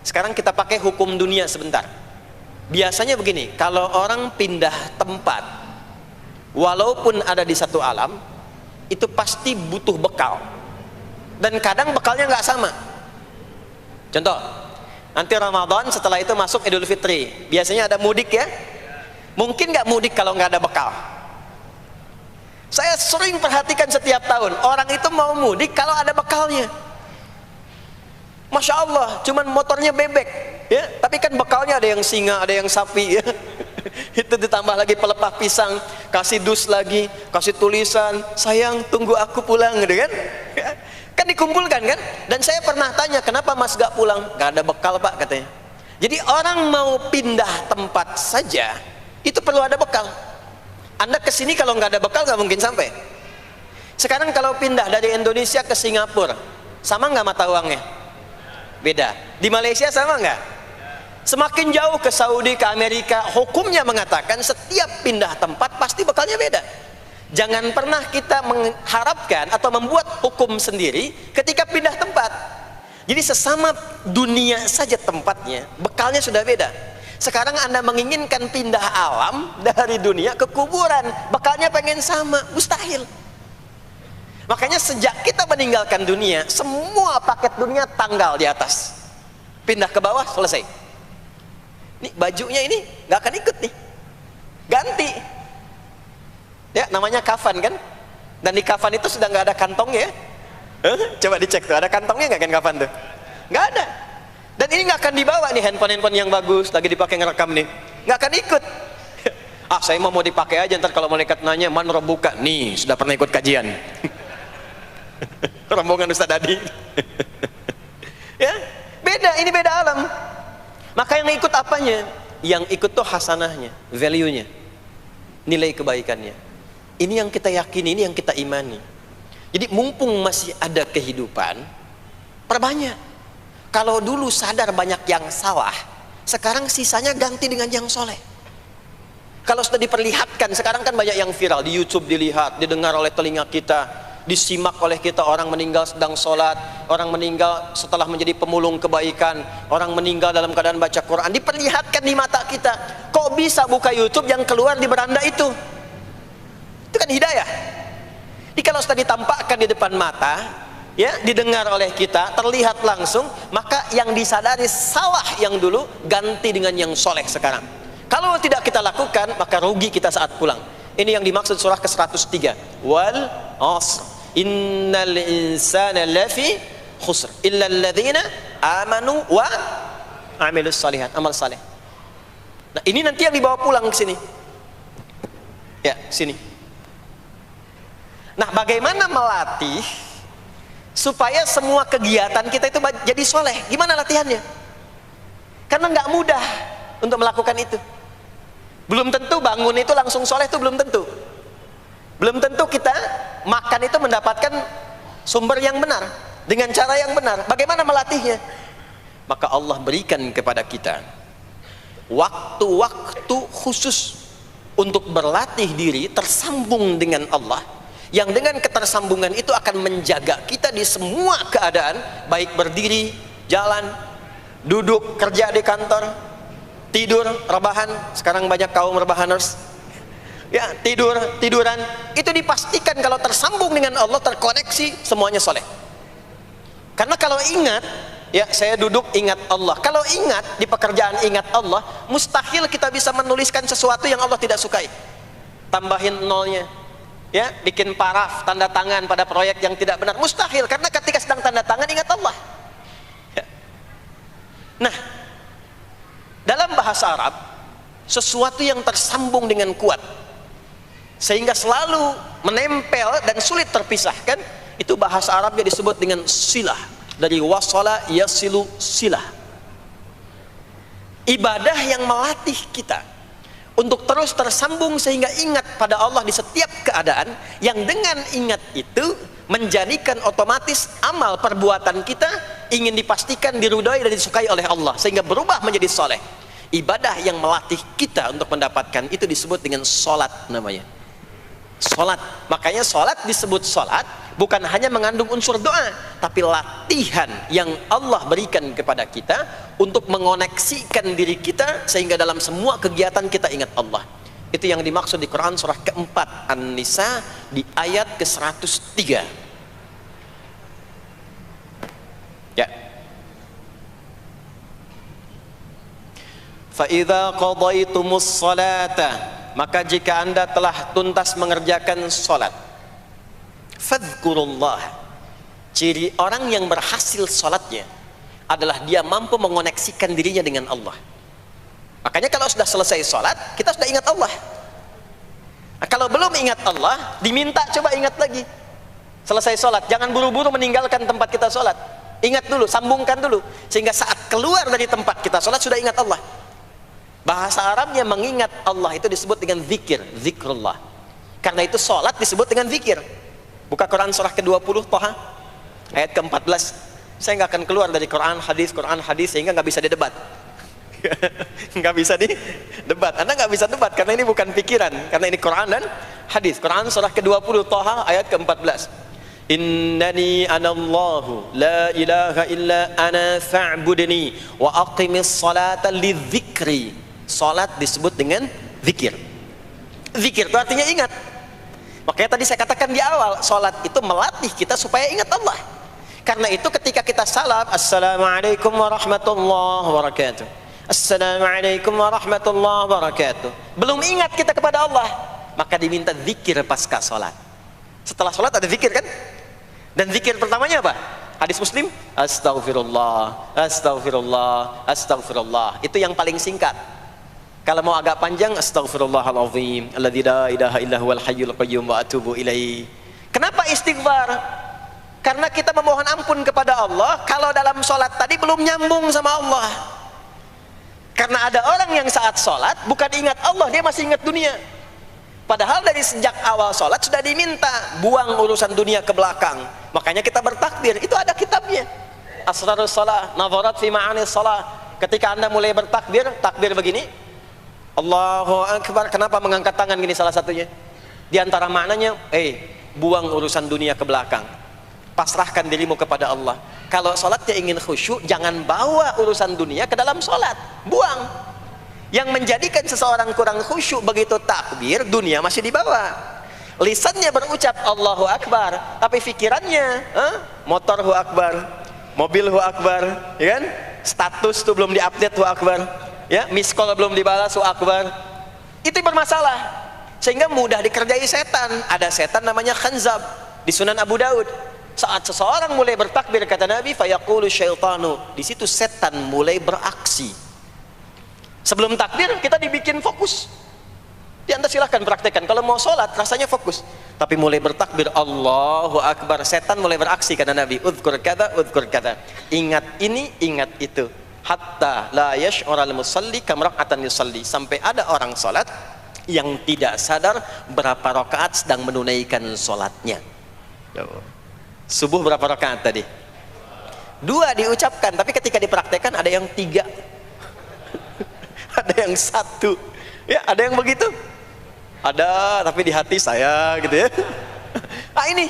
Sekarang kita pakai hukum dunia sebentar. Biasanya begini, kalau orang pindah tempat, walaupun ada di satu alam, itu pasti butuh bekal. Dan kadang bekalnya nggak sama. Contoh, nanti Ramadan, setelah itu masuk Idul Fitri. Biasanya ada mudik ya. Mungkin nggak mudik kalau nggak ada bekal. Saya sering perhatikan setiap tahun, orang itu mau mudik kalau ada bekalnya. Masya Allah, cuman motornya bebek, ya. Tapi kan bekalnya ada yang singa, ada yang sapi, ya. Itu ditambah lagi pelepah pisang, kasih dus lagi, kasih tulisan, sayang tunggu aku pulang, gitu kan? Kan dikumpulkan kan? Dan saya pernah tanya, kenapa Mas gak pulang? Gak ada bekal Pak, katanya. Jadi orang mau pindah tempat saja, itu perlu ada bekal. Anda kesini kalau nggak ada bekal nggak mungkin sampai. Sekarang kalau pindah dari Indonesia ke Singapura, sama nggak mata uangnya? Beda. Di Malaysia sama nggak? Semakin jauh ke Saudi, ke Amerika, hukumnya mengatakan setiap pindah tempat pasti bekalnya beda. Jangan pernah kita mengharapkan atau membuat hukum sendiri ketika pindah tempat. Jadi sesama dunia saja tempatnya, bekalnya sudah beda. Sekarang Anda menginginkan pindah alam dari dunia ke kuburan, bekalnya pengen sama, mustahil. Makanya sejak kita meninggalkan dunia, semua paket dunia tanggal di atas, pindah ke bawah, selesai. Nih bajunya ini nggak akan ikut nih, ganti. Ya namanya kafan kan, dan di kafan itu sudah nggak ada kantongnya. Coba dicek tuh, ada kantongnya nggak kan kafan tuh? Nggak ada. Dan ini nggak akan dibawa nih, handphone yang bagus lagi dipakai ngerekam nih, nggak akan ikut. Ah saya mau dipakai aja, ntar kalau malaikat nanya man rabbuka, nih sudah pernah ikut kajian. Rombongan Ustaz Adi. Ya beda, ini beda alam. Maka yang ikut apanya? Yang ikut tuh hasanahnya, value-nya, nilai kebaikannya. Ini yang kita yakini, ini yang kita imani. Jadi mumpung masih ada kehidupan, perbanyak. Kalau dulu sadar banyak yang salah, sekarang sisanya ganti dengan yang soleh. Kalau sudah diperlihatkan, sekarang kan banyak yang viral di YouTube, dilihat, didengar oleh telinga kita, disimak oleh kita. Orang meninggal sedang sholat, orang meninggal setelah menjadi pemulung kebaikan, orang meninggal dalam keadaan baca Quran, diperlihatkan di mata kita. Kok bisa buka YouTube yang keluar di beranda itu? Itu kan hidayah. Jadi kalau sudah ditampakkan di depan mata, ya, didengar oleh kita, terlihat langsung, maka yang disadari salah yang dulu ganti dengan yang soleh sekarang. Kalau tidak kita lakukan, maka rugi kita saat pulang. Ini yang dimaksud surah ke-103, wal asr innal insana lafi khusr illa alladhina amanu wa amilus salihat, amal saleh. Nah ini nanti yang dibawa pulang ke sini, ya sini. Nah bagaimana melatih supaya semua kegiatan kita itu jadi soleh? Gimana latihannya? Karena nggak mudah untuk melakukan itu. Belum tentu bangun itu langsung soleh, itu belum tentu. Belum tentu kita makan itu mendapatkan sumber yang benar, dengan cara yang benar. Bagaimana melatihnya? Maka Allah berikan kepada kita waktu-waktu khusus untuk berlatih diri tersambung dengan Allah, yang dengan ketersambungan itu akan menjaga kita di semua keadaan, baik berdiri, jalan, duduk, kerja di kantor, tidur, rebahan. Sekarang banyak kaum rebahaners, ya, tiduran, itu dipastikan kalau tersambung dengan Allah, terkoneksi, semuanya soleh. Karena kalau ingat, ya saya duduk ingat Allah, kalau ingat di pekerjaan ingat Allah, mustahil kita bisa menuliskan sesuatu yang Allah tidak sukai. Tambahin nolnya, ya, bikin paraf, tanda tangan pada proyek yang tidak benar, mustahil. Karena ketika sedang tanda tangan ingat Allah, ya. Nah, dalam bahasa Arab, sesuatu yang tersambung dengan kuat sehingga selalu menempel dan sulit terpisahkan, itu bahasa Arabnya disebut dengan silah. Dari wasala yasilu silah. Ibadah yang melatih kita untuk terus tersambung sehingga ingat pada Allah di setiap keadaan, yang dengan ingat itu menjadikan otomatis amal perbuatan kita ingin dipastikan diridhoi dan disukai oleh Allah, sehingga berubah menjadi soleh. Ibadah yang melatih kita untuk mendapatkan itu disebut dengan sholat namanya. Sholat. Makanya sholat disebut sholat bukan hanya mengandung unsur doa, tapi latihan yang Allah berikan kepada kita untuk mengoneksikan diri kita sehingga dalam semua kegiatan kita ingat Allah. Itu yang dimaksud di Quran surah keempat An-Nisa di ayat ke-103. Ya. Fa idza qadaitumus salata, maka jika Anda telah tuntas mengerjakan salat, fadhkurullah. Ciri orang yang berhasil salatnya adalah dia mampu mengoneksikan dirinya dengan Allah. Makanya kalau sudah selesai salat, kita sudah ingat Allah. Nah, kalau belum ingat Allah, diminta coba ingat lagi. Selesai salat, jangan buru-buru meninggalkan tempat kita salat. Ingat dulu, sambungkan dulu, sehingga saat keluar dari tempat kita salat sudah ingat Allah. Bahasa Arabnya mengingat Allah itu disebut dengan zikir, zikrullah. Karena itu sholat disebut dengan zikir. Buka Quran surah ke-20 Toha ayat ke-14. Saya nggak akan keluar dari Quran hadis sehingga nggak bisa didebat. Nggak bisa didebat. Anda nggak bisa debat karena ini bukan pikiran, karena ini Quran dan hadis. Quran surah ke-20 Toha ayat ke-14. Innani anallahu la ilaha illa ana fa'budni wa aqimis salata lidzikri. Salat disebut dengan zikir. Zikir itu artinya ingat. Makanya tadi saya katakan di awal, salat itu melatih kita supaya ingat Allah. Karena itu ketika kita salam, assalamualaikum warahmatullahi wabarakatuh, assalamualaikum warahmatullahi wabarakatuh, belum ingat kita kepada Allah, maka diminta zikir pasca salat. Setelah salat ada zikir kan? Dan zikir pertamanya apa? Hadis Muslim, astaghfirullah, astaghfirullah, astaghfirullah. Itu yang paling singkat. Kalau mau agak panjang, astaghfirullahalazim, alladzi la ilaha illa huwal hayyul qayyum wa atubu ilaihi. Kenapa istighfar? Karena kita memohon ampun kepada Allah kalau dalam sholat tadi belum nyambung sama Allah. Karena ada orang yang saat sholat bukan ingat Allah, dia masih ingat dunia. Padahal dari sejak awal sholat sudah diminta buang urusan dunia ke belakang. Makanya kita bertakbir, itu ada kitabnya. Asrarus shalah, nadharat fi ma'anis shalah. Ketika Anda mulai bertakbir, takbir begini, Allahu Akbar. Kenapa mengangkat tangan gini salah satunya? Di antara maknanya, buang urusan dunia ke belakang. Pasrahkan dirimu kepada Allah. Kalau sholatnya ingin khusyuk, jangan bawa urusan dunia ke dalam sholat. Buang. Yang menjadikan seseorang kurang khusyuk begitu takbir, dunia masih dibawa. Lisannya berucap Allahu Akbar, tapi pikirannya, motor hu akbar, mobil hu akbar, ya kan? Status tuh belum diupdate hu akbar. Ya, miss call belum dibalas, akbar. Itu bermasalah sehingga mudah dikerjai setan. Ada setan namanya khanzab di Sunan Abu Daud. Saat seseorang mulai bertakbir, kata Nabi, fayaqulu syaitanu, di situ setan mulai beraksi. Sebelum takbir kita dibikin fokus. Anda silahkan praktekkan. Kalau mau sholat rasanya fokus, tapi mulai bertakbir Allahu Akbar, setan mulai beraksi, kata Nabi, udhkur kada, udhkur kada. Ingat ini, ingat itu. Hatta la yash'ural musalli kamra'atan yusalli, sampai ada orang salat yang tidak sadar berapa rakaat sedang menunaikan salatnya. Subuh berapa rakaat tadi? 2 diucapkan, tapi ketika dipraktekkan ada yang 3. Ada yang 1. Ya, ada yang begitu. Ada, tapi di hati saya gitu ya. Nah ini,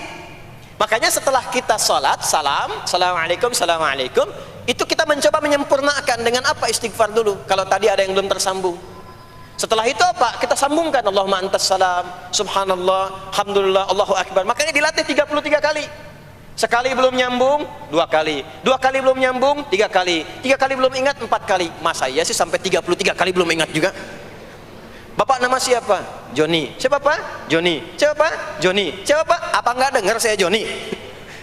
makanya setelah kita salat, salam, assalamualaikum, assalamualaikum, itu kita mencoba menyempurnakan dengan apa? Istighfar dulu. Kalau tadi ada yang belum tersambung. Setelah itu apa? Kita sambungkan Allahumma antas salam, subhanallah, alhamdulillah, Allahu Akbar. Makanya dilatih 33 kali. Sekali belum nyambung, 2 kali. 2 kali belum nyambung, 3 kali. 3 kali belum ingat, 4 kali. Masa iya sih sampai 33 kali belum ingat juga? Bapak nama siapa? Joni. Siapa Pak? Joni. Siapa Pak? Joni. Siapa Pak? Apa enggak dengar saya Joni?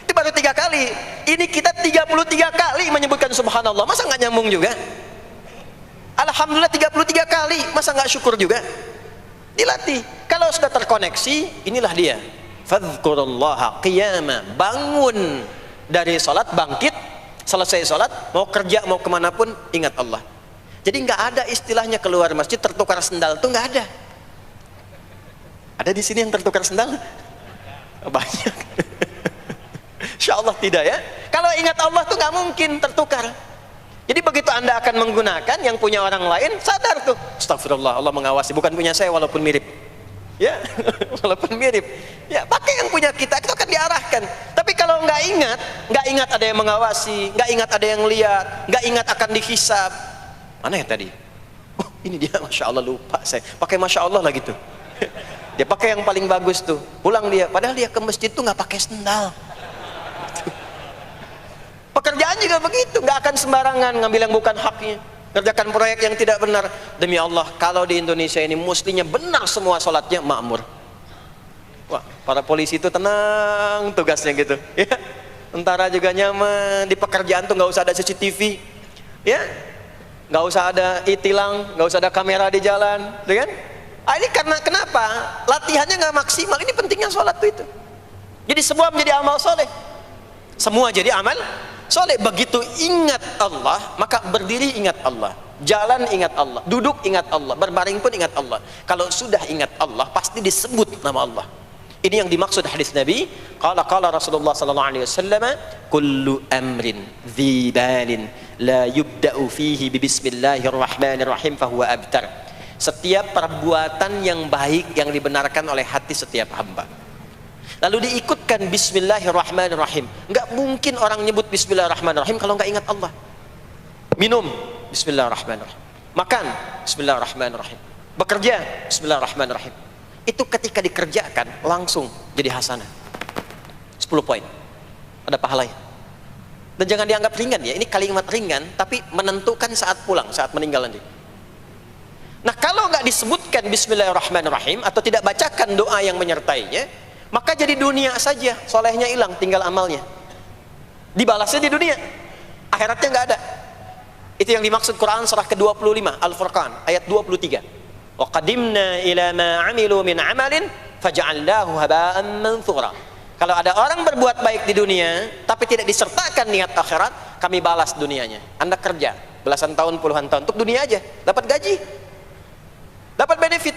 Itu baru 3 kali. Ini kita 33 kali menyebutkan subhanallah. Masa nggak nyambung juga? Alhamdulillah 33 kali. Masa nggak syukur juga? Dilatih. Kalau sudah terkoneksi, inilah dia. Fadhkurullaha qiyama. Bangun dari sholat, bangkit. Selesai sholat, mau kerja, mau kemanapun, ingat Allah. Jadi nggak ada istilahnya keluar masjid tertukar sendal. Itu nggak ada. Ada di sini yang tertukar sendal? Banyak. Insya Allah tidak ya. Kalau ingat Allah tuh nggak mungkin tertukar. Jadi begitu Anda akan menggunakan, yang punya orang lain sadar tuh, astagfirullah, Allah mengawasi, bukan punya saya walaupun mirip. Ya, walaupun mirip. Ya, pakai yang punya kita, itu akan diarahkan. Tapi kalau nggak ingat ada yang mengawasi, nggak ingat ada yang lihat, nggak ingat akan dihisab. Mana ya tadi? Oh, ini dia, masya Allah, lupa saya. Pakai masya Allah lah gitu. Dia pakai yang paling bagus tuh. Pulang dia, padahal dia ke masjid tuh nggak pakai sendal. Pekerjaan juga begitu, nggak akan sembarangan ngambil yang bukan haknya. Kerjakan proyek yang tidak benar. Demi Allah, kalau di Indonesia ini mestinya benar semua sholatnya, makmur. Wah, para polisi itu tenang tugasnya gitu, ya. Tentara juga nyaman. Di pekerjaan tuh nggak usah ada CCTV, ya. Nggak usah ada e-tilang, nggak usah ada kamera di jalan, gitu kan? Ah, ini karena kenapa? Latihannya nggak maksimal. Ini pentingnya sholat tuh itu. Jadi semua menjadi amal soleh. Semua jadi amal soleh. Begitu ingat Allah, maka berdiri ingat Allah, jalan ingat Allah, duduk ingat Allah, berbaring pun ingat Allah. Kalau sudah ingat Allah, pasti disebut nama Allah. Ini yang dimaksud hadis Nabi. Qala Rasulullah sallallahu alaihi wasallam, kullu amrin dhi balin la yubda'u fihi bi bismillahirrahmanirrahim fahuwa abtar. Setiap perbuatan yang baik yang dibenarkan oleh hati setiap hamba, lalu diikutkan bismillahirrahmanirrahim. Enggak mungkin orang nyebut bismillahirrahmanirrahim kalau enggak ingat Allah. Minum, bismillahirrahmanirrahim. Makan, bismillahirrahmanirrahim. Bekerja, bismillahirrahmanirrahim. Itu ketika dikerjakan langsung jadi hasanah. 10 poin. Ada pahalanya. Dan jangan dianggap ringan ya. Ini kalimat ringan tapi menentukan saat pulang, saat meninggal nanti. Nah, kalau enggak disebutkan bismillahirrahmanirrahim atau tidak bacakan doa yang menyertainya, maka jadi dunia saja, solehnya hilang, tinggal amalnya. Dibalasnya di dunia, akhiratnya nggak ada. Itu yang dimaksud Quran surah ke-25 Al-Furqan ayat 23. Wa qadimna ila ma 'amilu min 'amalin faj'alnahu haba'an manthura. Kalau ada orang berbuat baik di dunia tapi tidak disertakan niat akhirat, kami balas dunianya. Anda kerja belasan tahun, puluhan tahun untuk dunia aja, dapat gaji, dapat benefit,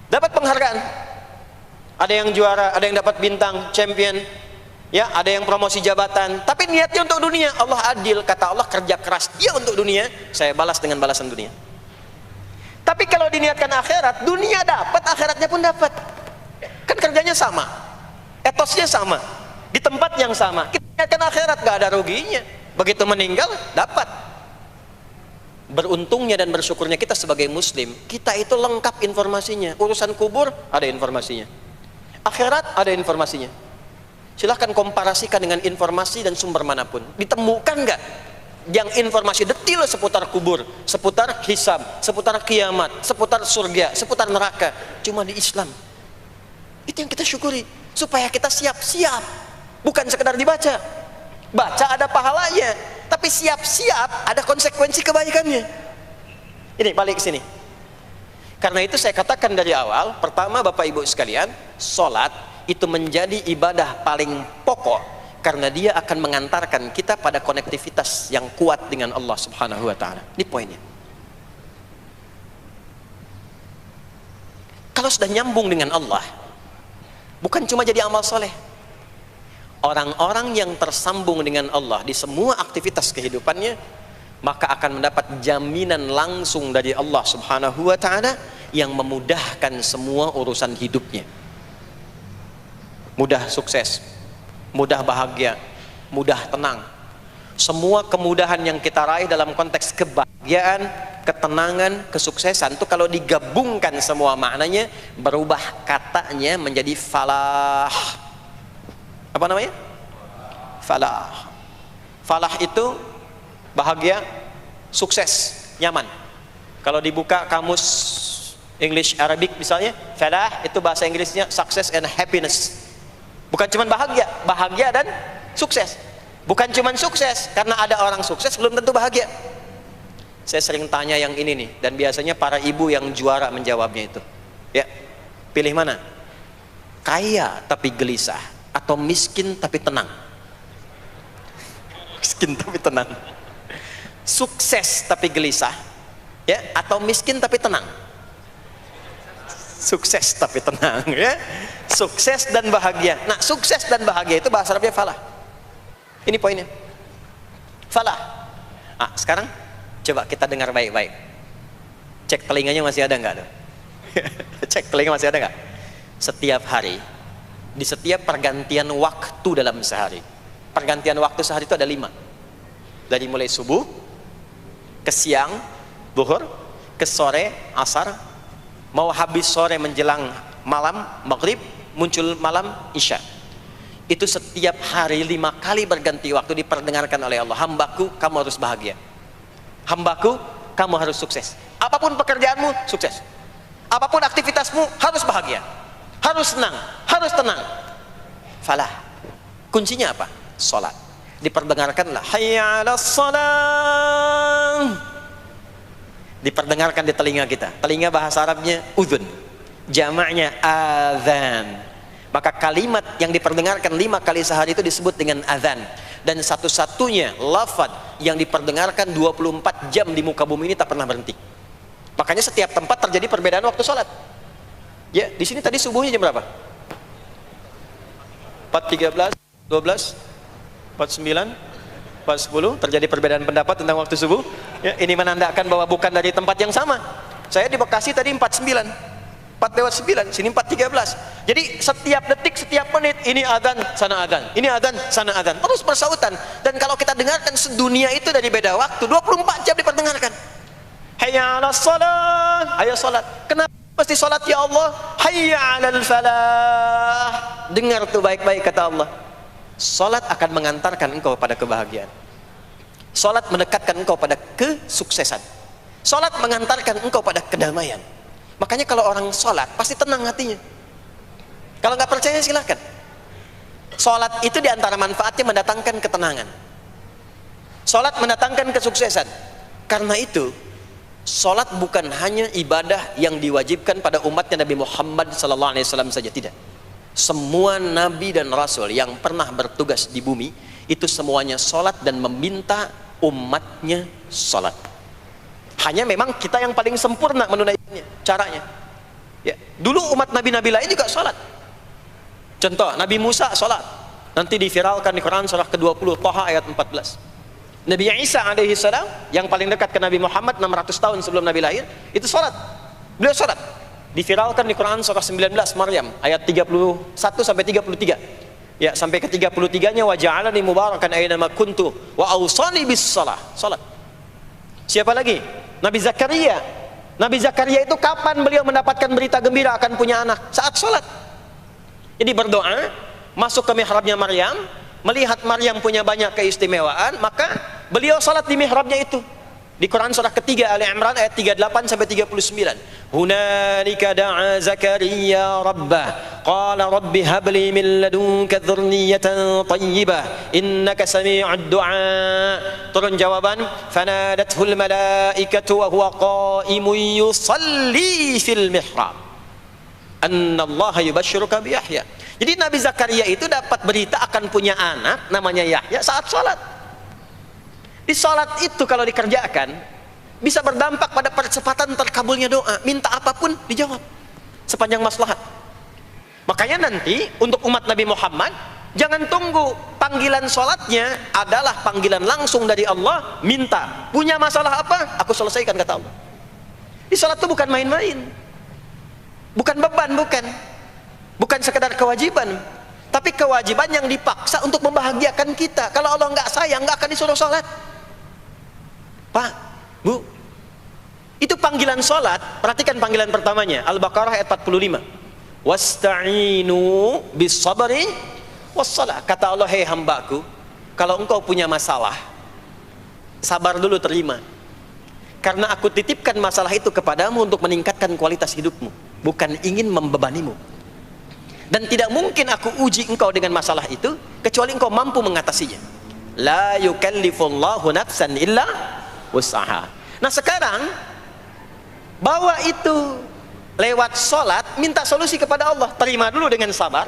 dapat penghargaan. Ada yang juara, ada yang dapat bintang, champion, ya, ada yang promosi jabatan, tapi niatnya untuk dunia. Allah adil, kata Allah, kerja keras dia untuk dunia, saya balas dengan balasan dunia. Tapi kalau diniatkan akhirat, dunia dapat, akhiratnya pun dapat. Kan kerjanya sama, etosnya sama, di tempat yang sama. Kita niatkan akhirat, gak ada ruginya. Begitu meninggal, dapat. Beruntungnya dan bersyukurnya kita sebagai muslim, kita itu lengkap informasinya. Urusan kubur ada informasinya, akhirat ada informasinya. Silahkan komparasikan dengan informasi dan sumber manapun. Ditemukan nggak yang informasi detil seputar kubur, seputar hisab, seputar kiamat, seputar surga, seputar neraka? Cuma di Islam. Itu yang kita syukuri, supaya kita siap-siap. Bukan sekedar dibaca. Baca ada pahalanya, tapi siap-siap ada konsekuensi kebaikannya. Ini balik ke sini. Karena itu saya katakan dari awal, pertama Bapak Ibu sekalian, sholat itu menjadi ibadah paling pokok karena dia akan mengantarkan kita pada konektivitas yang kuat dengan Allah Subhanahu wa taala. Ini poinnya. Kalau sudah nyambung dengan Allah, bukan cuma jadi amal soleh. Orang-orang yang tersambung dengan Allah di semua aktivitas kehidupannya, maka akan mendapat jaminan langsung dari Allah Subhanahu wa taala yang memudahkan semua urusan hidupnya. Mudah sukses, mudah bahagia, mudah tenang. Semua kemudahan yang kita raih dalam konteks kebahagiaan, ketenangan, kesuksesan itu kalau digabungkan semua maknanya, berubah katanya menjadi falah. Apa namanya? Falah. Falah itu bahagia, sukses, nyaman. Kalau dibuka kamus English Arabic misalnya, falah itu bahasa Inggrisnya success and happiness. Bukan cuma bahagia, bahagia dan sukses. Bukan cuma sukses, karena ada orang sukses belum tentu bahagia. Saya sering tanya yang ini nih, dan biasanya para ibu yang juara menjawabnya itu. Ya, pilih mana? Kaya tapi gelisah, atau miskin tapi tenang? Miskin tapi tenang. Sukses tapi gelisah, ya, atau miskin tapi tenang? Sukses tapi tenang, ya. Sukses dan bahagia. Nah, sukses dan bahagia itu bahasa Arabnya falah. Ini poinnya, falah. Nah, sekarang coba kita dengar baik-baik. Cek telinganya masih ada nggak tuh? Cek telinga masih ada nggak? setiap hari, di setiap pergantian waktu dalam sehari. Pergantian waktu sehari itu ada 5. Dari mulai subuh, ke siang, zuhur, ke sore, asar, mau habis sore menjelang malam, maghrib, muncul malam, isya. Itu setiap hari 5 kali berganti waktu diperdengarkan oleh Allah. Hambaku, kamu harus bahagia. Hambaku, kamu harus sukses. Apapun pekerjaanmu, sukses. Apapun aktivitasmu, harus bahagia, harus senang, harus tenang. Falah. Kuncinya apa? Salat. Diperdengarkanlah hayya 'alas shalah. Diperdengarkan di telinga kita. Telinga bahasa Arabnya udhun, jamaknya adzan. Maka kalimat yang diperdengarkan 5 kali sehari itu disebut dengan adzan. Dan satu-satunya lafaz yang diperdengarkan 24 jam di muka bumi ini tak pernah berhenti. Makanya setiap tempat terjadi perbedaan waktu sholat. Ya, di sini tadi subuhnya jam berapa? 4.13, 12, 49, 4.10. Terjadi perbedaan pendapat tentang waktu subuh. Ya, ini menandakan bahwa bukan dari tempat yang sama. Saya di Bekasi tadi 49. 4:09, sini 4:13. Jadi setiap detik, setiap menit, ini adzan, sana adzan, ini adzan, sana adzan, terus bersautan. Dan kalau kita dengarkan sedunia itu dari beda waktu, 24 jam diperdengarkan. Hayya 'alas shalah, ayo salat. Kenapa mesti salat ya Allah? Hayya 'alal falah. Dengar tuh baik-baik kata Allah. Salat akan mengantarkan engkau pada kebahagiaan. Salat mendekatkan engkau pada kesuksesan. Salat mengantarkan engkau pada kedamaian. Makanya kalau orang sholat pasti tenang hatinya. Kalau nggak percaya silahkan. Sholat itu diantara manfaatnya mendatangkan ketenangan. Sholat mendatangkan kesuksesan. Karena itu sholat bukan hanya ibadah yang diwajibkan pada umatnya Nabi Muhammad SAW saja, tidak. Semua nabi dan rasul yang pernah bertugas di bumi itu semuanya sholat dan meminta umatnya sholat. Hanya memang kita yang paling sempurna menunaikannya, caranya. Ya, dulu umat nabi-nabi lain juga sholat. Contoh, Nabi Musa sholat. Nanti diviralkan di Quran surah ke-20, Thaha ayat 14. Nabi Isa alaihi salam yang paling dekat ke Nabi Muhammad 600 tahun sebelum Nabi lahir, itu sholat. Beliau sholat. Diviralkan di Quran surah 19 Maryam ayat 31 sampai 33. Ya, sampai ke 33-nya wa ja'alani mubarakan aina ma kuntu wa awsani bis shalah. Salat. Siapa lagi? Nabi Zakaria. Nabi Zakaria itu kapan beliau mendapatkan berita gembira akan punya anak? Saat sholat. Jadi berdoa, masuk ke mihrabnya Maryam, melihat Maryam punya banyak keistimewaan, maka beliau sholat di mihrabnya itu. Di Quran surah ketiga Ali Imran ayat 38 sampai 39. Hunalika da'a Zakaria rabbah qala rabbi habli min ladunka dzurriyyatan thayyibah innaka sami'ud du'a. Turun jawaban, fanadathul malaikatu wa huwa qa'imun yusalli fil mihrab annallaha yubashshiruka bi Yahya. Jadi Nabi Zakaria itu dapat berita akan punya anak namanya Yahya saat salat. Di salat itu kalau dikerjakan bisa berdampak pada percepatan terkabulnya doa. Minta apapun dijawab sepanjang maslahat. Makanya nanti untuk umat Nabi Muhammad jangan tunggu, panggilan salatnya adalah panggilan langsung dari Allah. Minta, punya masalah apa? Aku selesaikan kata Allah. Di salat itu bukan main-main, bukan beban, bukan sekedar kewajiban, tapi kewajiban yang dipaksa untuk membahagiakan kita. Kalau Allah nggak sayang, nggak akan disuruh salat. Pak, Bu, itu panggilan sholat. Perhatikan panggilan pertamanya, Al-Baqarah ayat 45. Wasta'inu bis sabri wassalah. Kata Allah, hei hambaku, kalau engkau punya masalah, sabar dulu, terima. Karena aku titipkan masalah itu kepadamu untuk meningkatkan kualitas hidupmu, bukan ingin membebanimu. Dan tidak mungkin aku uji engkau dengan masalah itu kecuali engkau mampu mengatasinya. La yukallifullahu nafsan illa usaha. Nah sekarang bawa itu lewat sholat, minta solusi kepada Allah, terima dulu dengan sabar.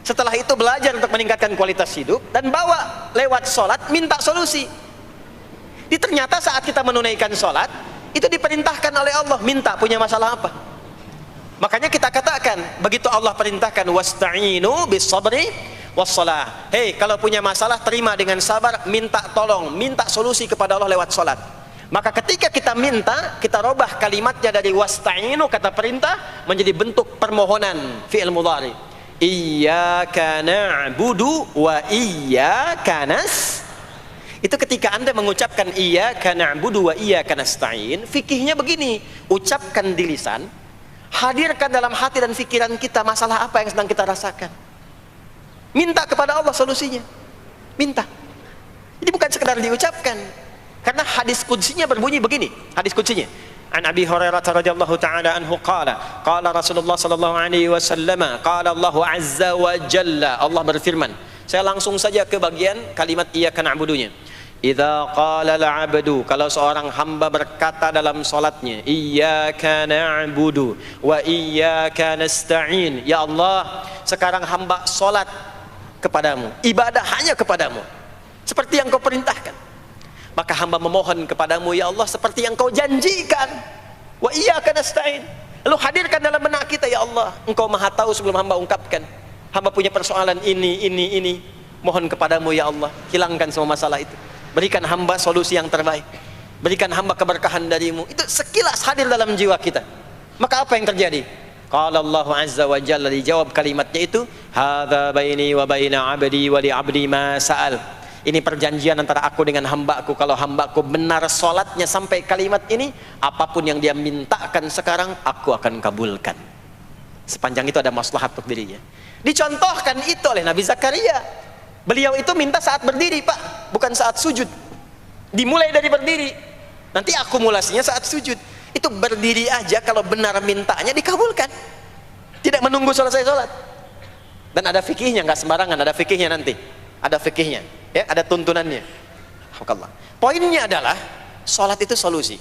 Setelah itu belajar untuk meningkatkan kualitas hidup, dan bawa lewat sholat, minta solusi. Ternyata saat kita menunaikan sholat itu diperintahkan oleh Allah, minta punya masalah apa. Makanya kita katakan begitu Allah perintahkan wasta'inu bis sabri wassalah. Hei, kalau punya masalah terima dengan sabar, minta tolong, minta solusi kepada Allah lewat sholat. Maka ketika kita minta, kita robah kalimatnya dari wasta'inu, kata perintah, menjadi bentuk permohonan, fi'il mudhari. Iyyaka na'budu wa iyyaka nas. Itu ketika Anda mengucapkan iyyaka na'budu wa iyyaka nasta'in, fikihnya begini, ucapkan di lisan, hadirkan dalam hati dan pikiran kita masalah apa yang sedang kita rasakan. Minta kepada Allah solusinya. Minta. Jadi bukan sekedar diucapkan. Karena hadis qudsinya berbunyi begini, hadis qudsinya. An Abi Hurairah radhiyallahu ta'ala anhu qala Rasulullah sallallahu alaihi wasallam, qala Allah azza wa jalla, Allah berfirman. Saya langsung saja ke bagian kalimat iyyaka na'budunya. Idza qala al-'abdu, kalau seorang hamba berkata dalam salatnya, iyyaka na'budu wa iyyaka nasta'in, ya Allah, sekarang hamba salat kepadamu, ibadah hanya kepadamu, seperti yang kau perintahkan. Maka hamba memohon kepadamu, ya Allah, seperti yang kau janjikan. Wa iyyaka nasta'in. Lalu hadirkan dalam benak kita, ya Allah, engkau maha tahu sebelum hamba ungkapkan. Hamba punya persoalan ini. Mohon kepadamu, ya Allah, hilangkan semua masalah itu. Berikan hamba solusi yang terbaik. Berikan hamba keberkahan darimu. Itu sekilas hadir dalam jiwa kita. Maka apa yang terjadi? Qala Allah azza wa jalla, dijawab kalimatnya itu, hadza baini wa baina 'abdi wa li 'abdi ma sa'al. Ini perjanjian antara aku dengan hambaku. Kalau hambaku benar sholatnya sampai kalimat ini, apapun yang dia mintakan sekarang, aku akan kabulkan. Sepanjang itu ada maslahat untuk dirinya. Dicontohkan itu oleh Nabi Zakaria. Beliau itu minta saat berdiri, Pak, bukan saat sujud. Dimulai dari berdiri, nanti akumulasinya saat sujud. Itu berdiri aja, kalau benar mintanya dikabulkan. Tidak menunggu selesai sholat. Dan ada fikihnya, nggak sembarangan, ada fikihnya nanti. Ada fikihnya, ya, ada tuntunannya. Poinnya adalah sholat itu solusi.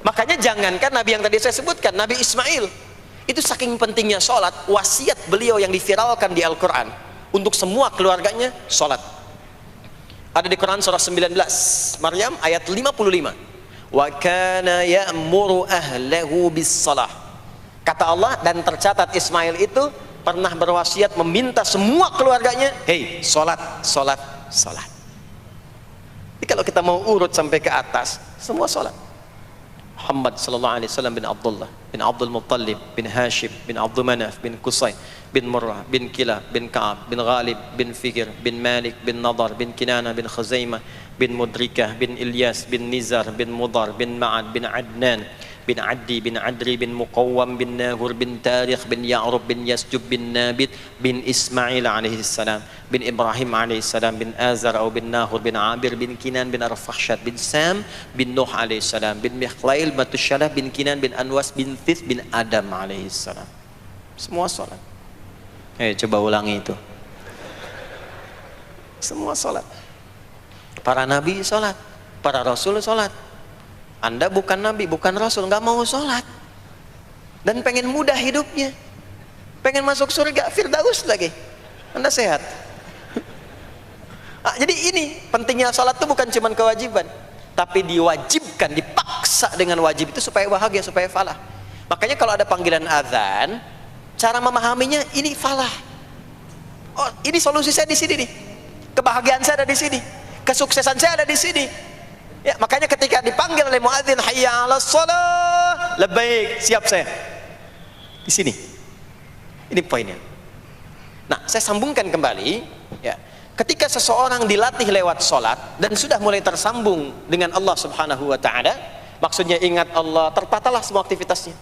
Makanya jangankan Nabi yang tadi saya sebutkan, Nabi Ismail itu saking pentingnya sholat, wasiat beliau yang diviralkan di Al-Quran untuk semua keluarganya sholat. Ada di Quran surah 19 Maryam ayat 55. Wa kana ya'muru ahlahu bis salah. Kata Allah, dan tercatat Ismail itu pernah berwasiat meminta semua keluarganya, hei, sholat. Jadi kalau kita mau urut sampai ke atas, semua sholat. Muhammad sallallahu alaihi wasallam bin Abdullah bin Abdul Muttalib bin Hashim bin Abdul Manaf bin Qusay bin Murrah bin Kilab bin Ka'ab bin Ghalib bin Fikir bin Malik bin Nadar bin Kinana bin Khuzaimah bin Mudrikah bin Ilyas bin Nizar bin Mudar bin Ma'ad bin Adnan bin Addi bin Adri bin Muqawwam bin Nahur bin Tarikh bin Ya'rub bin Yasjub bin Nabit bin Ismail alaihi salam bin Ibrahim alaihi salam bin Azar atau bin Nahur bin Abir bin Kinan bin Arfakhshad bin Sam bin Nuh alaihi salam bin Mikhlail Matusyalah bin Kinan bin Anwas bin Thith bin Adam alaihi salam. Semua salat. Coba ulangi itu. Semua salat. Para nabi salat, para rasul salat. Anda bukan nabi, bukan rasul, nggak mau sholat dan pengen mudah hidupnya, pengen masuk surga Firdaus lagi, Anda sehat. Jadi ini pentingnya sholat itu bukan cuma kewajiban, tapi diwajibkan, dipaksa dengan wajib itu supaya bahagia, supaya falah. Makanya kalau ada panggilan azan, cara memahaminya ini falah. Oh, ini solusi saya di sini nih, kebahagiaan saya ada di sini, kesuksesan saya ada di sini. Ya, makanya ketika dipanggil oleh muadzin, hayya 'alas shalah, labbaik, siap saya. Di sini. Ini poinnya. Nah, saya sambungkan kembali, ya. Ketika seseorang dilatih lewat salat dan sudah mulai tersambung dengan Allah Subhanahu wa taala, maksudnya ingat Allah, tertatalah semua aktivitasnya.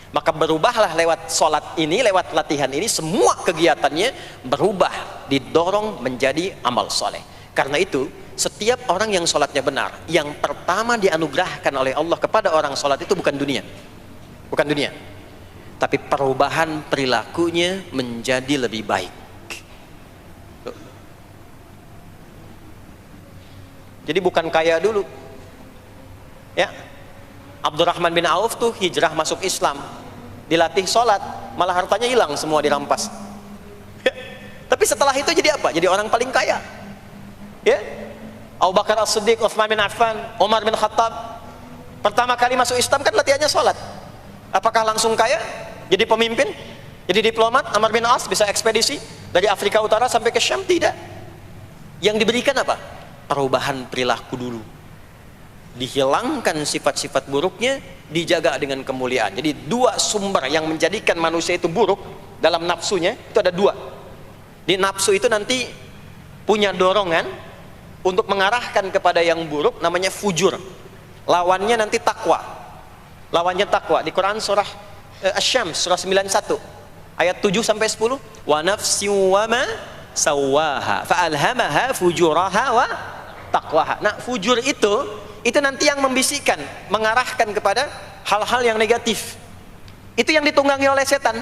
Maka berubahlah lewat salat ini, lewat latihan ini, semua kegiatannya berubah, didorong menjadi amal soleh. Karena itu, setiap orang yang sholatnya benar, yang pertama dianugerahkan oleh Allah kepada orang sholat itu bukan dunia, tapi perubahan perilakunya menjadi lebih baik. Jadi bukan kaya dulu, ya. Abdurrahman bin Auf tuh hijrah masuk Islam, dilatih sholat, malah hartanya hilang semua, dirampas. Tapi setelah itu jadi apa? Jadi orang paling kaya, ya. Abu Bakar As-Siddiq, Utsman bin Affan, Umar bin Khattab, pertama kali masuk Islam kan latihannya sholat. Apakah langsung kaya? Jadi pemimpin? Jadi diplomat? Amr bin As bisa ekspedisi dari Afrika Utara sampai ke Syam? Tidak. Yang diberikan apa? Perubahan perilaku dulu. dihilangkan sifat-sifat buruknya, dijaga dengan kemuliaan. Jadi dua sumber yang menjadikan manusia itu buruk dalam nafsunya itu ada dua. Di nafsu itu nanti punya dorongan untuk mengarahkan kepada yang buruk, namanya fujur. Lawannya nanti takwa. Lawannya takwa. Di Quran surah Asy-Syams surah 91 ayat 7 sampai 10, wa nafsi wa ma sawaha fa alhamaha fujuraha wa taqwaha. Nah, fujur itu nanti yang membisikkan, mengarahkan kepada hal-hal yang negatif. Itu yang ditunggangi oleh setan.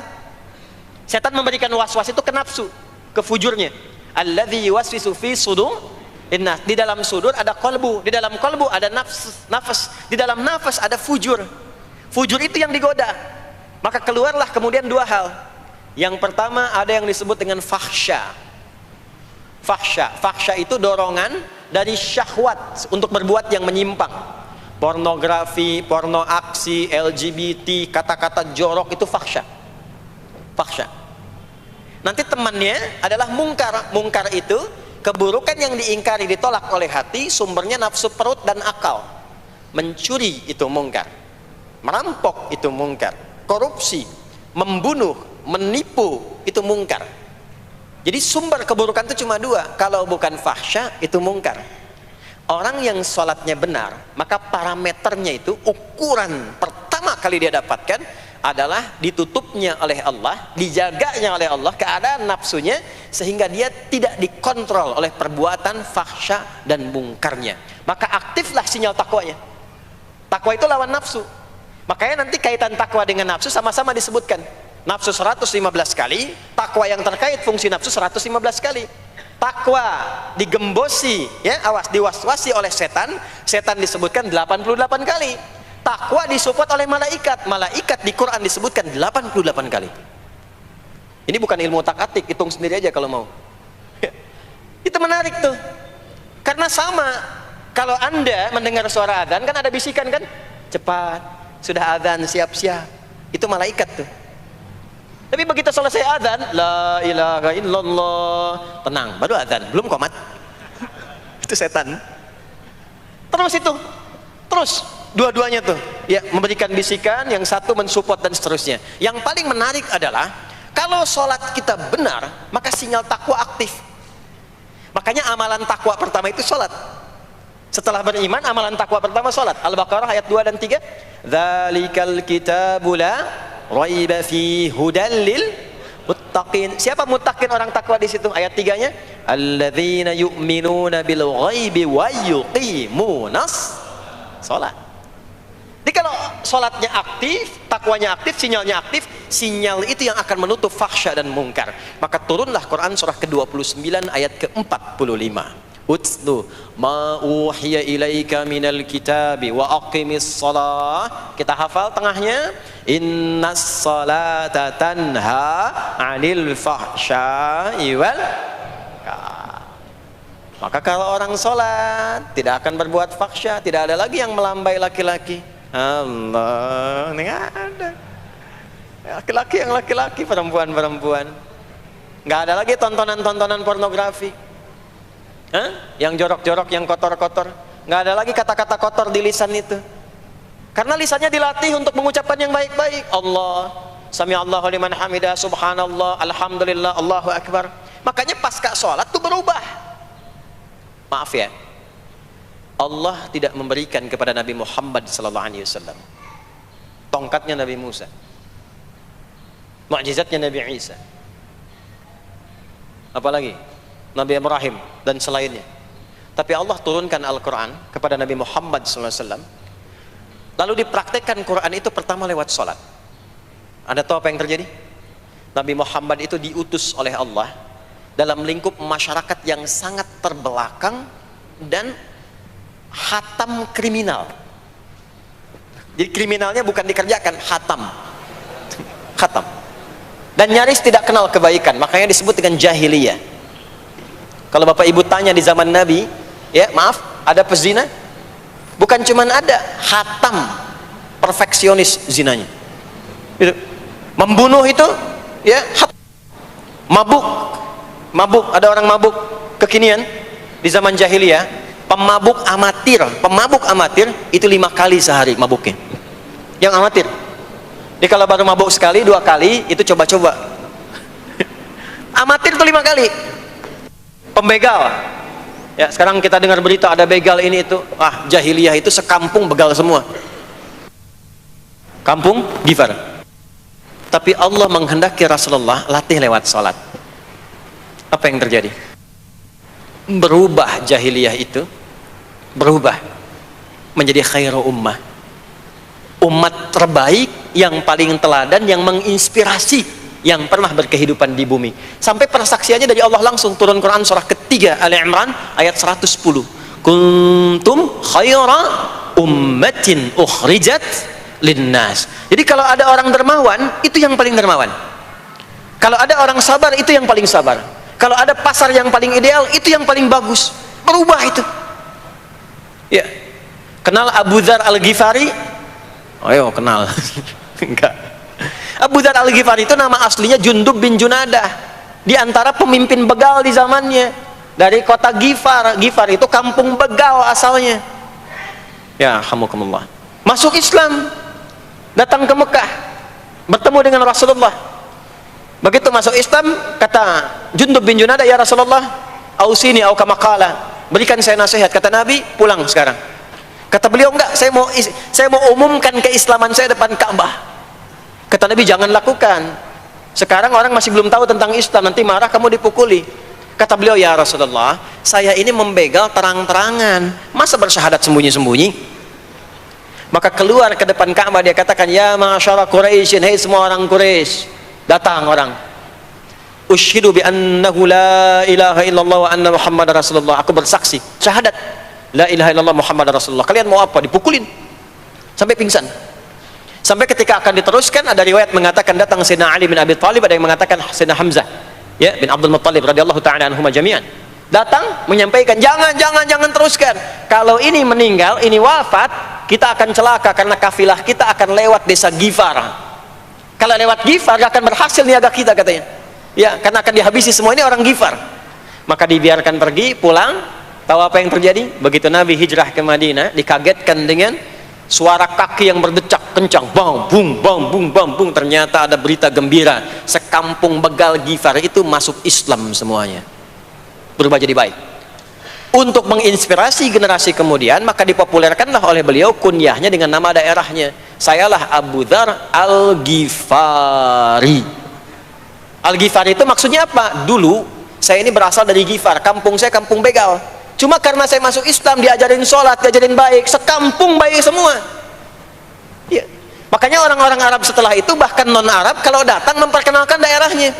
Setan memberikan was-was itu ke nafsu, ke fujurnya. Alladzi yuwaswisu fi sudur. Di dalam sudur ada qalbu, di dalam qalbu ada nafas, di dalam nafas ada fujur. Fujur itu yang digoda. Maka keluarlah kemudian dua hal. Yang pertama ada yang disebut dengan fahsya. Fahsya itu dorongan dari syahwat untuk berbuat yang menyimpang. Pornografi, porno aksi, LGBT, kata-kata jorok itu fahsya. Nanti temannya adalah mungkar. Mungkar itu keburukan yang diingkari, ditolak oleh hati, sumbernya nafsu perut dan akal. Mencuri itu mungkar, merampok itu mungkar, korupsi, membunuh, menipu itu mungkar. Jadi sumber keburukan itu cuma dua. Kalau bukan fahsya itu mungkar. Orang yang sholatnya benar, maka parameternya itu, ukuran pertama kali dia dapatkan adalah ditutupnya oleh Allah, dijaganya oleh Allah keadaan nafsunya, sehingga dia tidak dikontrol oleh perbuatan fahsya dan mungkarnya. Maka aktiflah sinyal takwanya. Takwa itu lawan nafsu. Makanya nanti kaitan takwa dengan nafsu sama-sama disebutkan. Nafsu 115 kali, takwa yang terkait fungsi nafsu 115 kali. Takwa digembosi, ya, awas, diwaswasi oleh setan, setan disebutkan 88 kali. Takwa disupport oleh malaikat, malaikat di Quran disebutkan 88 kali. Ini bukan ilmu tak-atik, hitung sendiri aja kalau mau. Itu menarik tuh. Karena sama, kalau Anda mendengar suara adzan kan ada bisikan kan? Cepat, sudah adzan, siap-siap. Itu malaikat tuh. Tapi begitu selesai adzan, la ilaha illallah, tenang, baru adzan, belum qomat. Itu setan. Terus dua-duanya tuh, ya, memberikan bisikan, yang satu mensupport dan seterusnya. Yang paling menarik adalah kalau sholat kita benar, maka sinyal takwa aktif. Makanya amalan takwa pertama itu sholat. Setelah beriman, amalan takwa pertama sholat. Al-Baqarah ayat 2 dan 3. Dzalikal kitabu la raiba fi hudal lil muttaqin. Siapa muttaqin, orang takwa di situ? Ayat 3-nya, alladzina yu'minuna bil ghaibi wa yuqimunas sholat. Jadi kalau sholatnya aktif, takwanya aktif, sinyalnya aktif, sinyal itu yang akan menutup fahsya dan mungkar. Maka turunlah Quran surah ke-29 ayat ke-45. Utslu ma uhiya ilaika minal kitabi wa aqimis shalah. Kita hafal tengahnya, innas salata tanha 'anil fahsya'i wal munkar. Maka kalau orang sholat tidak akan berbuat fahsya, tidak ada lagi yang melambai laki-laki. Allah, ini ada laki-laki yang laki-laki, perempuan-perempuan. Nggak ada lagi tontonan-tontonan pornografi, yang jorok-jorok, yang kotor-kotor. Nggak ada lagi kata-kata kotor di lisan itu, karena lisannya dilatih untuk mengucapkan yang baik-baik. Allah, sami Allahu liman hamidah, subhanallah, alhamdulillah, Allahu akbar. Makanya pasca sholat tuh berubah. Maaf ya, Allah tidak memberikan kepada Nabi Muhammad SAW tongkatnya Nabi Musa, mukjizatnya Nabi Isa, apalagi Nabi Ibrahim dan selainnya. Tapi Allah turunkan Al-Quran kepada Nabi Muhammad SAW, lalu dipraktekkan Quran itu pertama lewat sholat. Anda tahu apa yang terjadi? Nabi Muhammad itu diutus oleh Allah dalam lingkup masyarakat yang sangat terbelakang dan hatam kriminal. Jadi kriminalnya bukan dikerjakan, hatam. Dan nyaris tidak kenal kebaikan, makanya disebut dengan jahiliyah. Kalau Bapak Ibu tanya di zaman Nabi, ya maaf, ada pezina? Bukan cuman ada, hatam, perfeksionis zinanya. Itu. Membunuh itu, ya, mabuk, ada orang mabuk kekinian di zaman jahiliyah. Pemabuk amatir itu 5 kali sehari mabuknya. Yang amatir. Jadi kalau baru mabuk sekali, 2 kali, itu coba-coba. Amatir itu 5 kali. Pembegal. Ya, sekarang kita dengar berita ada begal ini itu. Jahiliyah itu sekampung begal semua. Kampung Gifar. Tapi Allah menghendaki Rasulullah latih lewat salat. Apa yang terjadi? Berubah jahiliyah itu, berubah menjadi khairu ummah, umat terbaik yang paling teladan, yang menginspirasi, yang pernah berkehidupan di bumi. Sampai persaksiannya dari Allah langsung, turun Quran surah ketiga Ali Imran ayat 110. Kuntum khaira ummatin ukhrijat linnas. Jadi kalau ada orang dermawan, itu yang paling dermawan. Kalau ada orang sabar, itu yang paling sabar. Kalau ada pasar yang paling ideal, itu yang paling bagus. Berubah itu. Ya. Kenal Abu Dzar Al-Ghifari? Ayo kenal. Enggak. Abu Dzar Al-Ghifari itu nama aslinya Jundub bin Junadah. Di antara pemimpin begal di zamannya. Dari kota Ghifar. Ghifar itu kampung begal asalnya. Ya, alhamdulillah. Masuk Islam. Datang ke Mekah. Bertemu dengan Rasulullah. Begitu masuk Islam, kata Jundub bin Junadah, ya Rasulullah, ausini au kama qala, berikan saya nasihat. Kata Nabi, pulang sekarang. Kata beliau, enggak, saya mau umumkan keislaman saya depan Ka'bah. Kata Nabi, jangan lakukan. Sekarang orang masih belum tahu tentang Islam, nanti marah kamu dipukuli. Kata beliau, ya Rasulullah, saya ini membegal terang-terangan, masa bersyahadat sembunyi-sembunyi? Maka keluar ke depan Ka'bah, dia katakan, ya ma'asyara Quraisyin, hei semua orang Quraisy. Datang orang, ushidu bi annahu la ilaha illallah wa anna Muhammad Rasulullah. Aku bersaksi, syahadat la ilaha illallah Muhammad Rasulullah. Kalian mau apa? Dipukulin sampai pingsan. Sampai ketika akan diteruskan, ada riwayat mengatakan datang Sayyidina Ali bin Abi Thalib, ada yang mengatakan Sayyidina Hamzah ya bin Abdul Muttalib radhiyallahu ta'ala anhuma jami'an. Datang menyampaikan, jangan teruskan. Kalau ini meninggal, ini wafat, kita akan celaka karena kafilah kita akan lewat desa Ghifar. Kalau lewat Ghifar gak akan berhasil niaga kita, katanya. Ya, karena akan dihabisi semua ini orang Ghifar. Maka dibiarkan pergi, pulang. Tahu apa yang terjadi? Begitu Nabi hijrah ke Madinah, dikagetkan dengan suara kaki yang berdecak kencang, bang bung bang bung bang bung. Ternyata ada berita gembira, sekampung begal Ghifar itu masuk Islam semuanya, berubah jadi baik. Untuk menginspirasi generasi kemudian, maka dipopulerkanlah oleh beliau kunyahnya dengan nama daerahnya. Sayalah Abu Dzar Al-Ghifari. Al-Ghifari itu maksudnya apa? Dulu saya ini berasal dari Ghifar, kampung saya kampung begal. Cuma karena saya masuk Islam, diajarin sholat, diajarin baik, sekampung baik semua. Ya. Makanya orang-orang Arab setelah itu, bahkan non-Arab, kalau datang memperkenalkan daerahnya.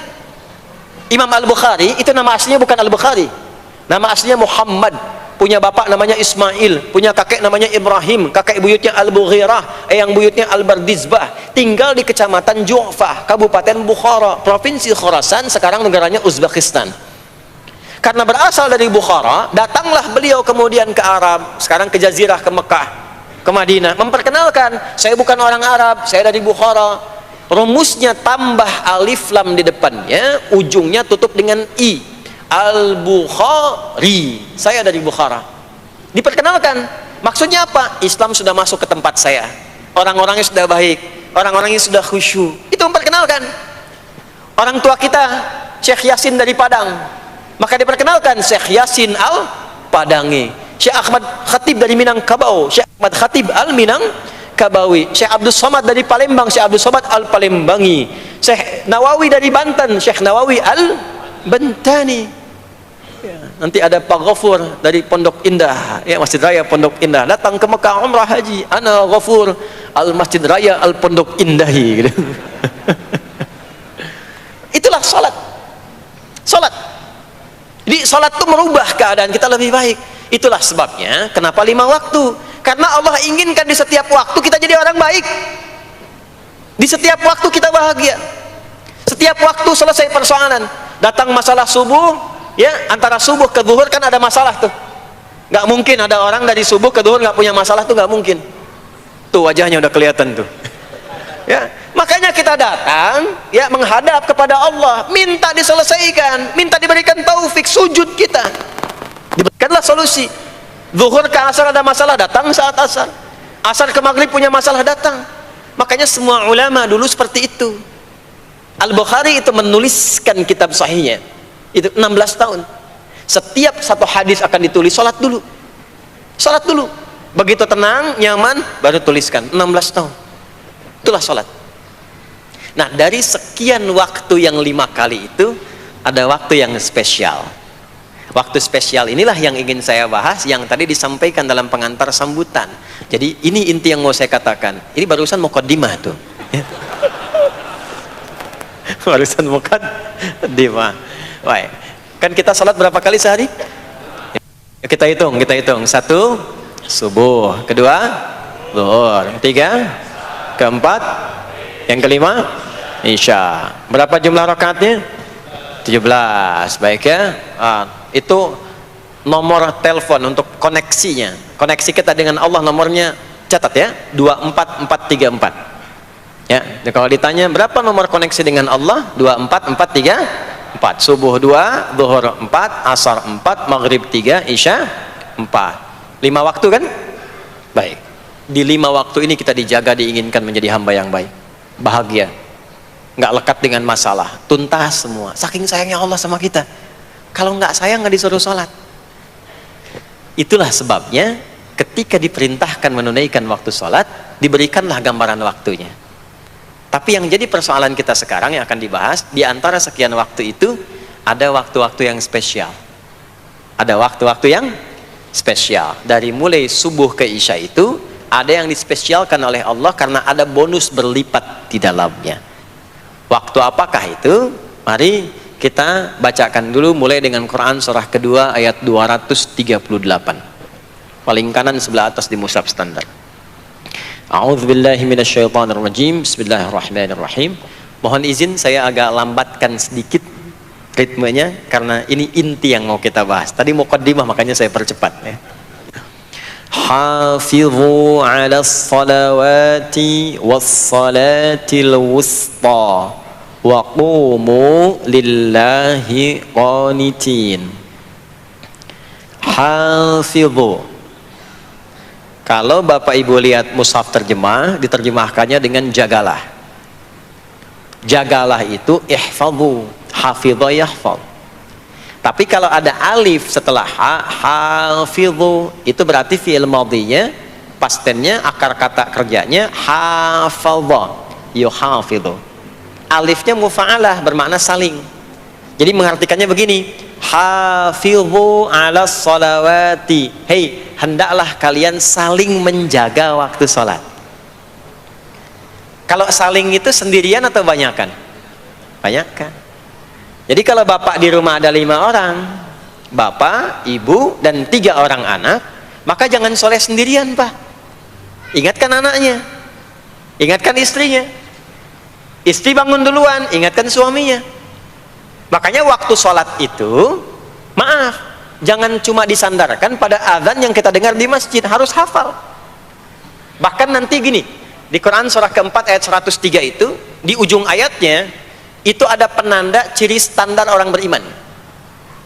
Imam Al-Bukhari, itu nama aslinya bukan Al-Bukhari. Nama aslinya Muhammad, punya bapak namanya Ismail, punya kakek namanya Ibrahim, kakek buyutnya Al-Bughirah, yang buyutnya Al-Bardizbah, tinggal di kecamatan Ju'fah, Kabupaten Bukhara, Provinsi Khorasan, sekarang negaranya Uzbekistan. Karena berasal dari Bukhara, datanglah beliau kemudian ke Arab, sekarang ke Jazirah, ke Mekah, ke Madinah, memperkenalkan, saya bukan orang Arab, saya dari Bukhara. Rumusnya tambah alif lam di depannya, ujungnya tutup dengan i. Al-Bukhari, saya dari Bukhara. Diperkenalkan, maksudnya apa? Islam sudah masuk ke tempat saya, orang-orangnya sudah baik, orang-orangnya sudah khusyuk. Itu memperkenalkan. Orang tua kita Syekh Yasin dari Padang, maka diperkenalkan Syekh Yasin Al-Padangi. Syekh Ahmad Khatib dari Minangkabau, Syekh Ahmad Khatib Al-Minangkabawi. Syekh Abdul Somad dari Palembang, Syekh Abdul Somad Al-Palembangi. Syekh Nawawi dari Banten, Syekh Nawawi Al-Bantani. Ya, nanti ada Pak Ghafur dari Pondok Indah, ya, Masjid Raya Pondok Indah, datang ke Mekah umrah haji, ana Ghafur al Masjid Raya al Pondok Indahi gitu. Itulah salat. Jadi salat itu merubah keadaan kita lebih baik. Itulah sebabnya kenapa 5 waktu, karena Allah inginkan di setiap waktu kita jadi orang baik, di setiap waktu kita bahagia, setiap waktu selesai persoalan. Datang masalah subuh, ya, antara subuh ke zuhur kan ada masalah tuh. Nggak mungkin ada orang dari subuh ke zuhur nggak punya masalah tuh, nggak mungkin. Tuh wajahnya udah kelihatan tuh. Ya, makanya kita datang, ya, menghadap kepada Allah, minta diselesaikan, minta diberikan taufik, sujud kita, diberikanlah solusi. Zuhur ke asar ada masalah, datang saat asar. Asar ke maghrib punya masalah, datang. Makanya semua ulama dulu seperti itu. Al-Bukhari itu menuliskan kitab sahihnya itu 16 tahun. Setiap satu hadis akan ditulis, salat dulu. Salat dulu. Begitu tenang, nyaman, baru tuliskan. 16 tahun. Itulah salat. Nah, dari sekian waktu yang 5 kali itu, ada waktu yang spesial. Waktu spesial inilah yang ingin saya bahas, yang tadi disampaikan dalam pengantar sambutan. Jadi ini inti yang mau saya katakan. Ini barusan muqaddimah tuh. Barusan muqaddimah. Baik. Kan kita salat berapa kali sehari? Kita hitung. 1, subuh. 2, zuhur. 3, keempat, yang kelima, isya. Berapa jumlah rakaatnya? 17. Baik ya. Itu nomor telepon untuk koneksinya. Koneksi kita dengan Allah nomornya catat ya, 24434. Ya, kalau ditanya berapa nomor koneksi dengan Allah? 24434. Subuh 2, zuhur 4, asar 4, maghrib 3, isya 4. 5 waktu kan? Baik. Di 5 waktu ini kita dijaga, diinginkan menjadi hamba yang baik, bahagia, nggak lekat dengan masalah, tuntas semua. Saking sayangnya Allah sama kita. Kalau nggak sayang nggak disuruh sholat. Itulah sebabnya ketika diperintahkan menunaikan waktu sholat, diberikanlah gambaran waktunya. Tapi yang jadi persoalan kita sekarang yang akan dibahas, di antara sekian waktu itu ada waktu-waktu yang spesial. Ada waktu-waktu yang spesial. Dari mulai subuh ke isya itu ada yang dispesialkan oleh Allah karena ada bonus berlipat di dalamnya. Waktu apakah itu? Mari kita bacakan dulu mulai dengan Quran surah kedua ayat 238. Paling kanan sebelah atas di mushaf standar. A'udzubillahi minasyaitonirrajim. Bismillahirrahmanirrahim. Mohon izin saya agak lambatkan sedikit ritmenya karena ini inti yang mau kita bahas. Tadi muqaddimah makanya saya percepat ya. Hafizu 'alas salawati was salatil wusta wa qumu lillahi qanitin. Hafidhu. Kalau Bapak Ibu lihat mushaf terjemah, diterjemahkannya dengan jagalah. Jagalah itu ihfadhu, hafidha yahfadh. Tapi kalau ada alif setelah hafidhu, itu berarti fi'il madhinya, past tense-nya, akar kata kerjanya hafadha, yuhafidhu. Alifnya mufa'alah, bermakna saling. Jadi mengartikannya begini, hafidhu 'alas salawati. Hei, hendaklah kalian saling menjaga waktu sholat. Kalau saling itu sendirian atau banyakan? Banyakan. Jadi kalau bapak di rumah ada 5 orang, bapak, ibu, dan 3 orang anak, maka jangan sholat sendirian, Pak. Ingatkan anaknya, ingatkan istrinya. Istri bangun duluan, ingatkan suaminya. Makanya waktu sholat itu, maaf, jangan cuma disandarkan pada azan yang kita dengar di masjid, harus hafal. Bahkan nanti gini, di Quran surah keempat ayat 103 itu, di ujung ayatnya, itu ada penanda ciri standar orang beriman.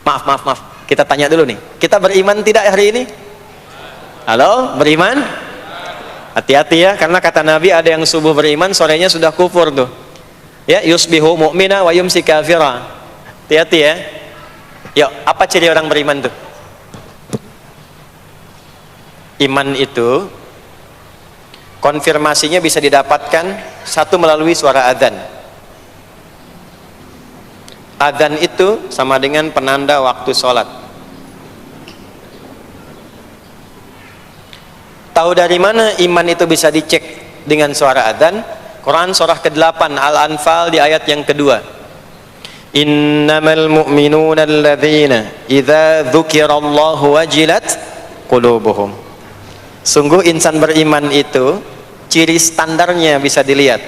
Maaf, kita tanya dulu nih, kita beriman tidak hari ini? Halo, beriman? Hati-hati ya, karena kata Nabi ada yang subuh beriman, sorenya sudah kufur tuh. Ya, yusbihu mu'mina wa yumsi kafira. Hati-hati ya. Yuk, apa ciri orang beriman tuh? Iman itu konfirmasinya bisa didapatkan satu melalui suara adzan. Adzan itu sama dengan penanda waktu sholat. Tahu dari mana iman itu bisa dicek dengan suara adzan? Quran surah ke-8 Al-Anfal di ayat yang kedua. Innamal mu'minuna alladzina idza dzukirallahu wajilat qulubuhum. Sungguh insan beriman itu ciri standarnya bisa dilihat.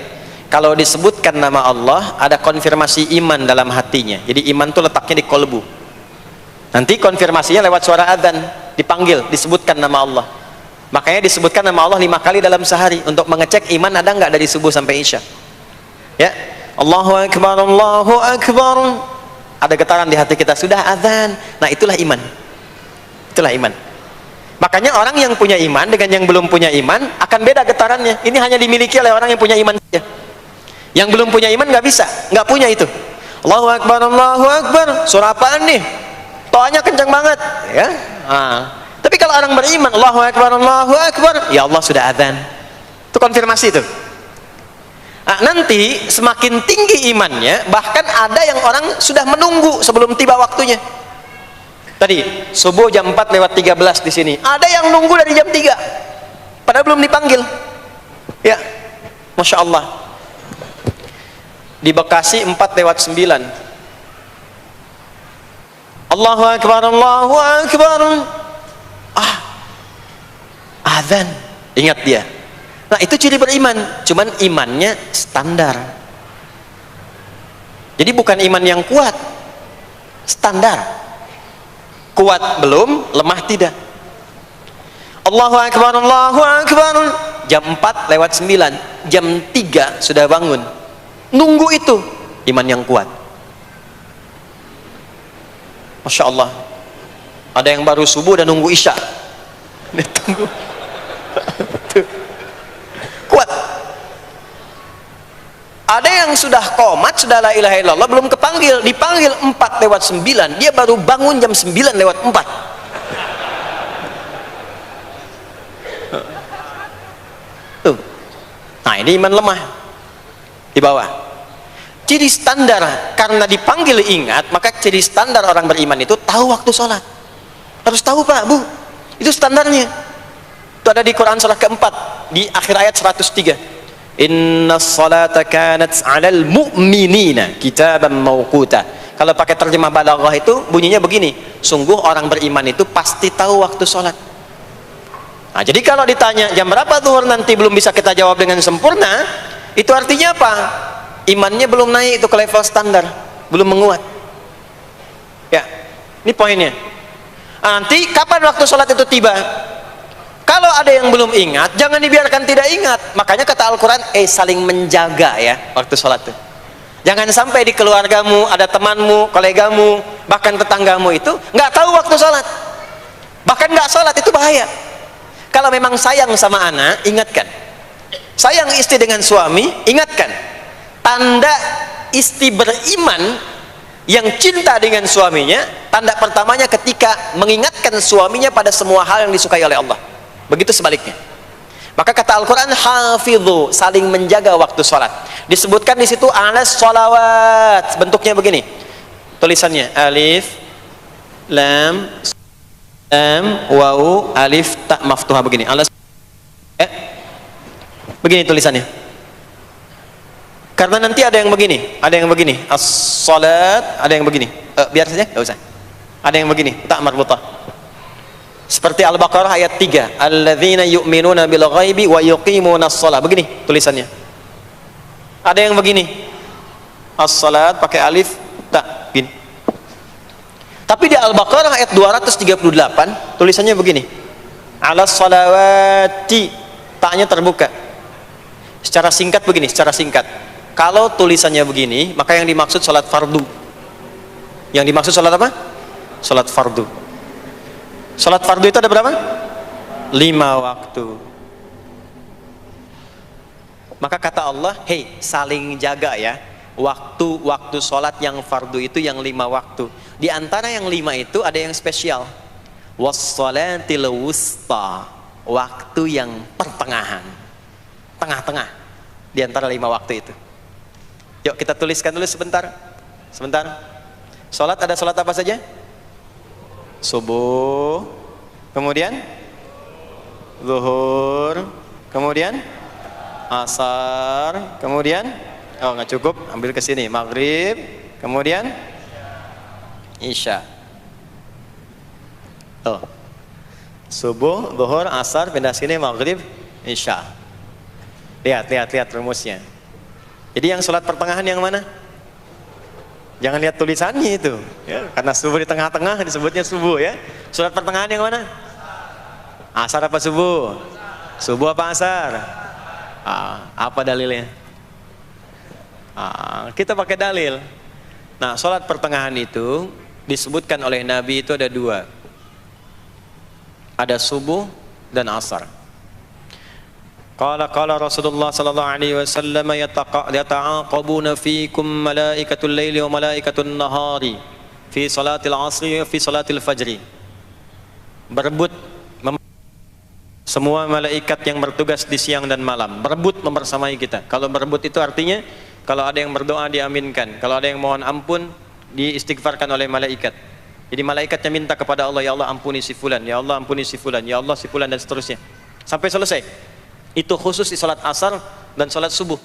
Kalau disebutkan nama Allah, ada konfirmasi iman dalam hatinya. Jadi iman itu letaknya di kolbu. Nanti konfirmasinya lewat suara adzan, dipanggil, disebutkan nama Allah. Makanya disebutkan nama Allah 5 kali dalam sehari untuk mengecek iman ada nggak dari subuh sampai isya. Ya, Allahu Akbar, Allahu Akbar. Ada getaran di hati kita, sudah adzan. Nah, itulah iman. Itulah iman. Makanya orang yang punya iman dengan yang belum punya iman akan beda getarannya. Ini hanya dimiliki oleh orang yang punya iman saja. Yang belum punya iman nggak bisa, nggak punya itu. Allahu Akbar, Allahu Akbar. Surah apaan nih? Toanya kencang banget, ya. Tapi kalau orang beriman, Allahu Akbar, Allahu Akbar, ya Allah sudah adzan. Itu konfirmasi itu. Nanti semakin tinggi imannya, bahkan ada yang orang sudah menunggu sebelum tiba waktunya. Tadi subuh jam 4:13 di sini. Ada yang nunggu dari jam 3. Padahal belum dipanggil. Ya. Masya Allah. Di Bekasi 4:09. Allahu Akbar, Allahu Akbar. Azan. Ingat dia. Nah, itu ciri beriman. Cuman imannya standar. Jadi bukan iman yang kuat. Standar. Kuat belum, lemah tidak. Allahu Akbar, Allahu Akbar. Jam 4:09, jam 3 sudah bangun. Nunggu itu iman yang kuat. Masya Allah. Ada yang baru subuh dan nunggu isya. Tunggu. Kuat. Ada yang sudah qomat, sudah la ilaha illallah, belum kepanggil, dipanggil 4:09, dia baru bangun jam 9:04. Tuh. Nah, ini iman lemah di bawah. Ciri standar, karena dipanggil ingat, maka ciri standar orang beriman itu tahu waktu sholat. Harus tahu Pak, Bu. Itu standarnya. Itu ada di Quran surah keempat, di akhir ayat 103. Inna salata kanat 'alal mu'minina kitaban mawquta. Kalau pakai terjemah balaghah itu bunyinya begini, sungguh orang beriman itu pasti tahu waktu sholat. Nah, jadi kalau ditanya jam berapa zuhur nanti belum bisa kita jawab dengan sempurna, itu artinya apa? Imannya belum naik itu ke level standar, belum menguat. Ya, ini poinnya. Nanti kapan waktu sholat itu tiba? Kalau ada yang belum ingat, jangan dibiarkan tidak ingat. Makanya kata Al-Quran, saling menjaga ya waktu sholat itu. Jangan sampai di keluargamu, ada temanmu, kolegamu, bahkan tetanggamu itu nggak tahu waktu sholat. Bahkan nggak sholat, itu bahaya. Kalau memang sayang sama anak, ingatkan. Sayang istri dengan suami, ingatkan. Tanda istri beriman yang cinta dengan suaminya, tanda pertamanya ketika mengingatkan suaminya pada semua hal yang disukai oleh Allah. Begitu sebaliknya. Maka kata Al-Quran, hafidhu, saling menjaga waktu sholat. Disebutkan di situ alas sholawat. Bentuknya begini. Tulisannya alif, lam, waw, alif, ta maftuha begini. Alas, begini tulisannya. Karena nanti ada yang begini, ada yang begini. As-sholat, ada yang begini. Biar saja, nggak usah. Ada yang begini, ta marbutah. Seperti Al-Baqarah ayat 3, alladzina yu'minuna bil ghaibi wa yuqimunas shalah. Begini tulisannya. Ada yang begini, as-salat pakai alif ta gini. Tapi di Al-Baqarah ayat 238 tulisannya begini, alas salawati, taknya terbuka. Secara singkat begini, secara singkat. Kalau tulisannya begini, maka yang dimaksud salat fardu. Yang dimaksud salat apa? Salat fardu. Salat fardu itu ada berapa? 5 waktu. Maka kata Allah, hei, saling jaga ya. Waktu salat yang fardu itu yang 5 waktu. Di antara yang 5 itu ada yang spesial. Was-shalatil wusta. Waktu yang pertengahan. Tengah-tengah. Di antara 5 waktu itu. Yuk kita tuliskan dulu sebentar. Sebentar. Salat ada salat apa saja? Subuh, kemudian zuhur, kemudian asar, kemudian nggak cukup, ambil ke sini, maghrib, kemudian isya. Subuh, zuhur, asar, pindah sini, maghrib, isya. Lihat rumusnya. Jadi yang sholat pertengahan yang mana? Jangan lihat tulisannya itu, ya, karena subuh di tengah-tengah disebutnya subuh ya. Sholat pertengahan yang mana? Asar apa subuh? Subuh apa asar? Apa dalilnya? Kita pakai dalil. Nah, sholat pertengahan itu disebutkan oleh Nabi itu ada 2. ada subuh dan asar. Qala Rasulullah sallallahu alaihi wasallam yata'aqabuna fiikum malaikatul laili wa malaikatul nahari fi salatil asri wa fi salatil fajri. Berebut semua malaikat yang bertugas di siang dan malam, berebut membersamai kita. Kalau berebut itu artinya kalau ada yang berdoa diaminkan, kalau ada yang mohon ampun diistighfarkan oleh malaikat. Jadi malaikatnya minta kepada Allah, ya Allah ampuni si fulan, ya Allah ampuni si fulan, ya Allah si fulan, dan seterusnya sampai selesai. Itu khusus di salat asar dan salat subuh.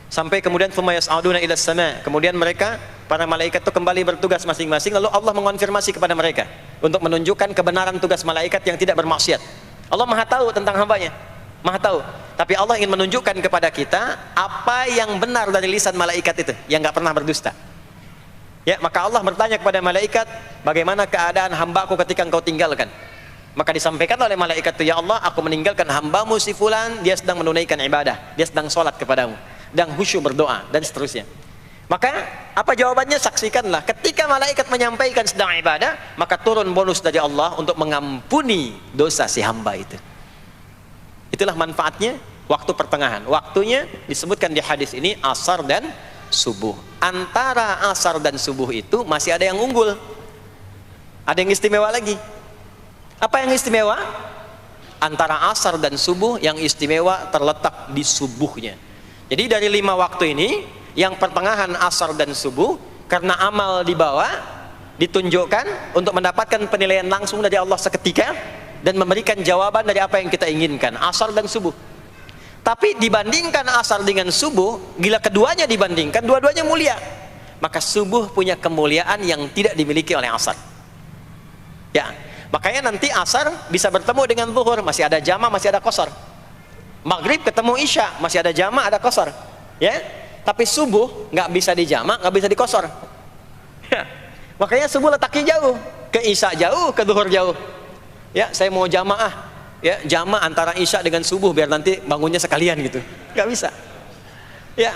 Sampai kemudian thumma yas'aduna ila sama, kemudian mereka para malaikat itu kembali bertugas masing-masing, lalu Allah mengonfirmasi kepada mereka untuk menunjukkan kebenaran tugas malaikat yang tidak bermaksiat. Allah Maha tahu tentang hambanya, Maha tahu. Tapi Allah ingin menunjukkan kepada kita apa yang benar dari lisan malaikat itu, yang nggak pernah berdusta. Ya, maka Allah bertanya kepada malaikat, bagaimana keadaan hambaku ketika engkau tinggalkan? Maka disampaikan oleh malaikat itu, ya Allah, aku meninggalkan hambamu si fulan, dia sedang menunaikan ibadah, dia sedang sholat kepadamu, dan khusyuk berdoa, dan seterusnya. Maka apa jawabannya? Saksikanlah, ketika malaikat menyampaikan sedang ibadah, maka turun bonus dari Allah untuk mengampuni dosa si hamba itu. Itulah manfaatnya waktu pertengahan. Waktunya disebutkan di hadis ini asar dan subuh. Antara asar dan subuh itu masih ada yang unggul, ada yang istimewa lagi. Apa yang istimewa? Antara asar dan subuh yang istimewa terletak di subuhnya. Jadi dari 5 waktu ini, yang pertengahan asar dan subuh, karena amal di bawah ditunjukkan untuk mendapatkan penilaian langsung dari Allah seketika dan memberikan jawaban dari apa yang kita inginkan, asar dan subuh. Tapi dibandingkan asar dengan subuh, bila keduanya dibandingkan, dua-duanya mulia. Maka subuh punya kemuliaan yang tidak dimiliki oleh asar. Ya, makanya nanti asar bisa bertemu dengan zuhur, masih ada jama, masih ada qasar. Maghrib ketemu isya, masih ada jama, ada qasar. Ya. Tapi subuh nggak bisa dijamak, nggak bisa dikosor. Ya. Makanya subuh letaknya jauh, ke isya jauh, ke zuhur jauh. Ya, saya mau jamaah, ya jamaah antara isya dengan subuh biar nanti bangunnya sekalian gitu, nggak bisa. Ya,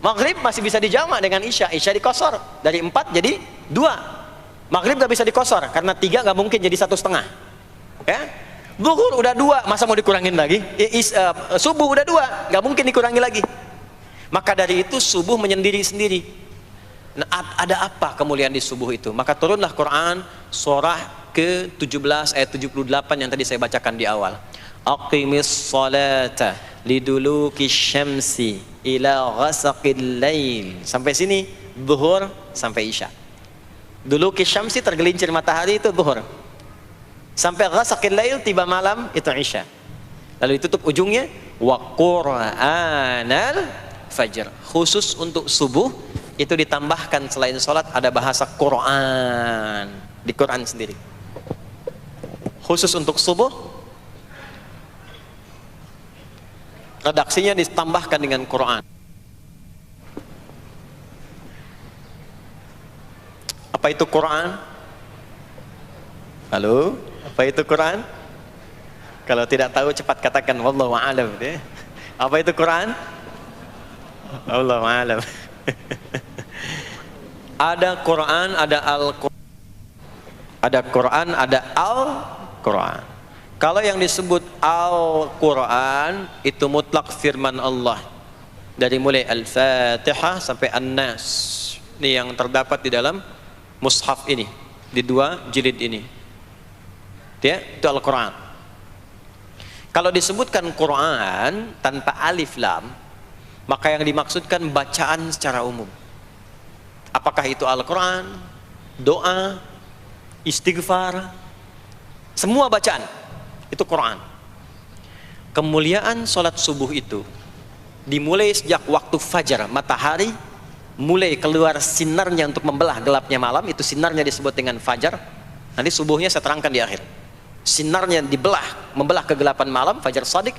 maghrib masih bisa dijamak dengan isya, isya dikosor dari 4 jadi 2. Maghrib nggak bisa dikosor karena 3 nggak mungkin jadi 1,5. Ya, zuhur udah 2, masa mau dikurangin lagi? Subuh udah 2, nggak mungkin dikurangi lagi. Maka dari itu subuh menyendiri-sendiri. Nah, ada apa kemuliaan di subuh itu? Maka turunlah Quran surah ke-17 ayat 78 yang tadi saya bacakan di awal. Aqimis salata liduluki syamsi ila ghasaqil lail. Sampai sini zuhur sampai isya. Duluki syamsi tergelincir matahari itu zuhur. Sampai ghasaqil lail tiba malam itu isya. Lalu ditutup ujungnya wa qur'anal fajr. Khusus untuk subuh itu ditambahkan selain sholat ada bahasa Quran di Quran sendiri. Khusus untuk subuh redaksinya ditambahkan dengan Quran. Apa itu Quran? Halo, apa itu Quran? Kalau tidak tahu cepat katakan wallahu a'lam. Apa itu Quran? Allahu a'lam. Ada Quran, ada Al-Quran. Ada Quran, ada Al-Quran. Kalau yang disebut Al-Quran itu mutlak firman Allah. Dari mulai Al-Fatihah sampai An-Nas. Ini yang terdapat di dalam mushaf ini, di 2 jilid ini. Ya, itu Al-Quran. Kalau disebutkan Quran tanpa alif lam, maka yang dimaksudkan bacaan secara umum. Apakah itu Al-Quran, doa, istighfar, semua bacaan itu Quran. Kemuliaan sholat subuh itu dimulai sejak waktu fajar, matahari mulai keluar sinarnya untuk membelah gelapnya malam, itu sinarnya disebut dengan fajar. Nanti subuhnya saya terangkan di akhir. Sinarnya dibelah, membelah kegelapan malam, fajar shadiq.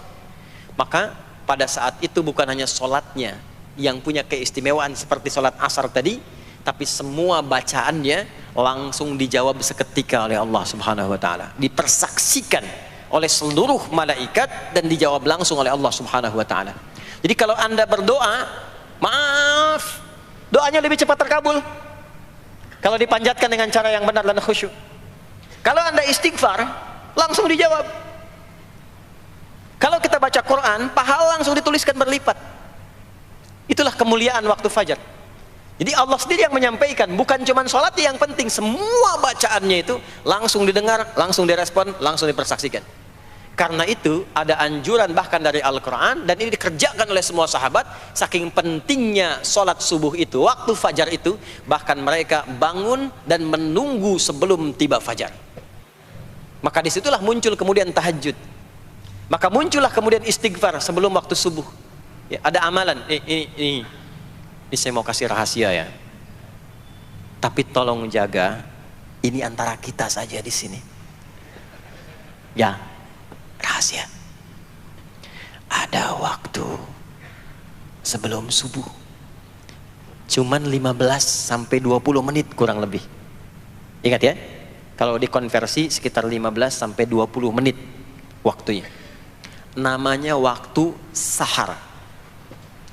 Maka pada saat itu bukan hanya sholatnya yang punya keistimewaan seperti sholat asar tadi, tapi semua bacaannya langsung dijawab seketika oleh Allah Subhanahu wa Ta'ala, dipersaksikan oleh seluruh malaikat dan dijawab langsung oleh Allah Subhanahu wa Ta'ala. Jadi kalau Anda berdoa, maaf, doanya lebih cepat terkabul kalau dipanjatkan dengan cara yang benar dan khusyuk. Kalau Anda istighfar, langsung dijawab. Kalau kita baca Quran, pahala langsung dituliskan berlipat. Itulah kemuliaan waktu fajar. Jadi Allah sendiri yang menyampaikan, bukan cuma sholat yang penting, semua bacaannya itu langsung didengar, langsung direspon, langsung dipersaksikan. Karena itu ada anjuran bahkan dari Al-Quran, dan ini dikerjakan oleh semua sahabat, saking pentingnya sholat subuh itu, waktu fajar itu, bahkan mereka bangun dan menunggu sebelum tiba fajar. Maka disitulah muncul kemudian tahajud. Maka muncullah kemudian istighfar sebelum waktu subuh. Ya, ada amalan, ini saya mau kasih rahasia ya. Tapi tolong jaga, ini antara kita saja di sini. Ya, rahasia. Ada waktu sebelum subuh. Cuman 15 sampai 20 menit kurang lebih. Ingat ya, kalau dikonversi sekitar 15 sampai 20 menit waktunya. Namanya waktu sahar.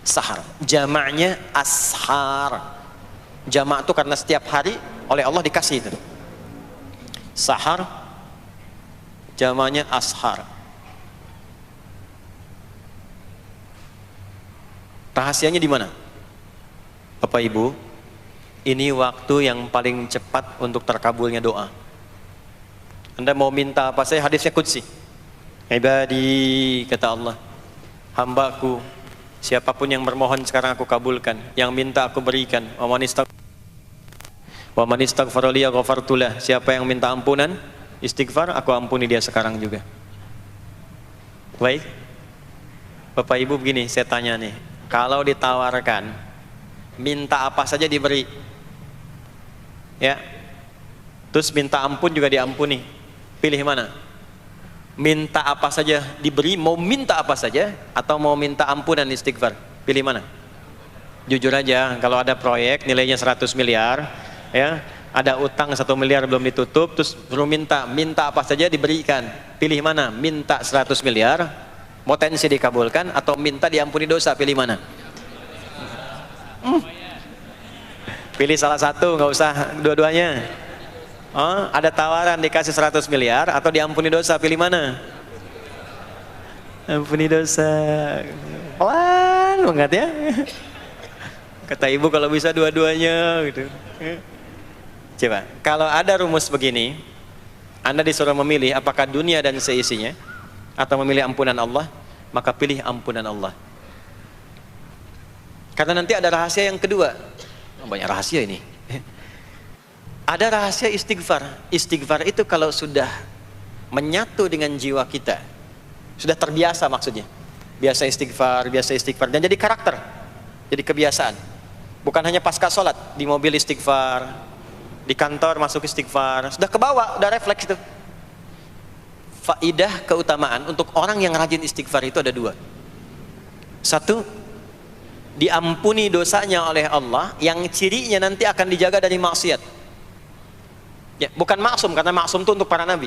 Sahar, jamaknya ashar. Jamak itu karena setiap hari oleh Allah dikasih itu. Sahar, jamaknya ashar. Rahasianya di mana? Bapak Ibu, ini waktu yang paling cepat untuk terkabulnya doa. Anda mau minta apa saja, hadisnya qudsi. Ibadi, kata Allah, hambaku, siapapun yang bermohon sekarang aku kabulkan, yang minta aku berikan. Wa man istaghfara li ghafartu lah. Siapa yang minta ampunan, istighfar, aku ampuni dia sekarang juga. Baik, Bapak Ibu, begini saya tanya nih, kalau ditawarkan minta apa saja diberi, ya, terus minta ampun juga diampuni, pilih mana? Minta apa saja diberi, mau minta apa saja, atau mau minta ampunan istighfar, pilih mana? Jujur aja, kalau ada proyek nilainya 100 miliar, ya, ada utang 1 miliar belum ditutup, terus belum minta apa saja diberikan, pilih mana? Minta 100 miliar potensi dikabulkan, atau minta diampuni dosa, pilih mana? Pilih salah satu, nggak usah dua-duanya. Oh, ada tawaran dikasih 100 miliar atau diampuni dosa, pilih mana? Ampuni dosa. Pelan banget ya. Kata ibu kalau bisa dua-duanya gitu. Coba, kalau ada rumus begini, Anda disuruh memilih apakah dunia dan seisinya atau memilih ampunan Allah, maka pilih ampunan Allah. Karena nanti ada rahasia yang kedua. Banyak rahasia ini. Ada rahasia istighfar. Istighfar itu kalau sudah menyatu dengan jiwa kita, sudah terbiasa, maksudnya biasa istighfar, dan jadi karakter, jadi kebiasaan. Bukan hanya pasca sholat, di mobil istighfar, di kantor masuk istighfar, sudah kebawa, udah refleks itu. Faidah keutamaan untuk orang yang rajin istighfar itu ada dua. Satu, diampuni dosanya oleh Allah, yang cirinya nanti akan dijaga dari maksiat. Ya, bukan maksum, karena maksum itu untuk para nabi,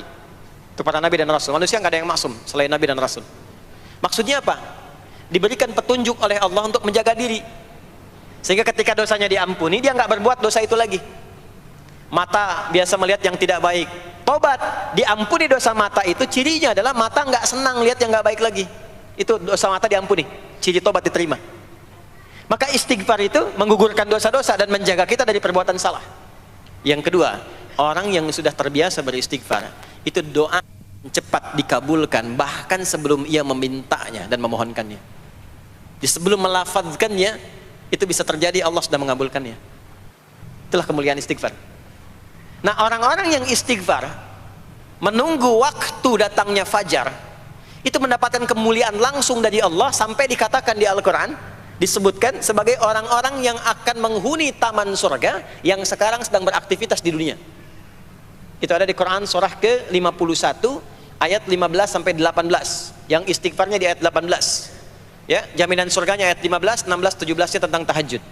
untuk para nabi dan rasul. Manusia nggak ada yang maksum selain nabi dan rasul. Maksudnya apa? Diberikan petunjuk oleh Allah untuk menjaga diri, sehingga ketika dosanya diampuni, dia nggak berbuat dosa itu lagi. Mata biasa melihat yang tidak baik, tobat, diampuni dosa mata itu, cirinya adalah mata nggak senang lihat yang nggak baik lagi. Itu dosa mata diampuni, ciri tobat diterima. Maka istighfar itu menggugurkan dosa-dosa dan menjaga kita dari perbuatan salah. Yang kedua, orang yang sudah terbiasa beristighfar, itu doa cepat dikabulkan, bahkan sebelum ia memintanya dan memohonkannya. Jadi sebelum melafazkannya, itu bisa terjadi Allah sudah mengabulkannya. Itulah kemuliaan istighfar. Nah, orang-orang yang istighfar menunggu waktu datangnya fajar, itu mendapatkan kemuliaan langsung dari Allah, sampai dikatakan di Al-Quran, disebutkan sebagai orang-orang yang akan menghuni taman surga yang sekarang sedang beraktivitas di dunia. Itu ada di Quran surah ke-51 ayat 15 sampai 18. Yang istighfarnya di ayat 18. Ya, jaminan surganya ayat 15, 16, 17-nya tentang tahajud.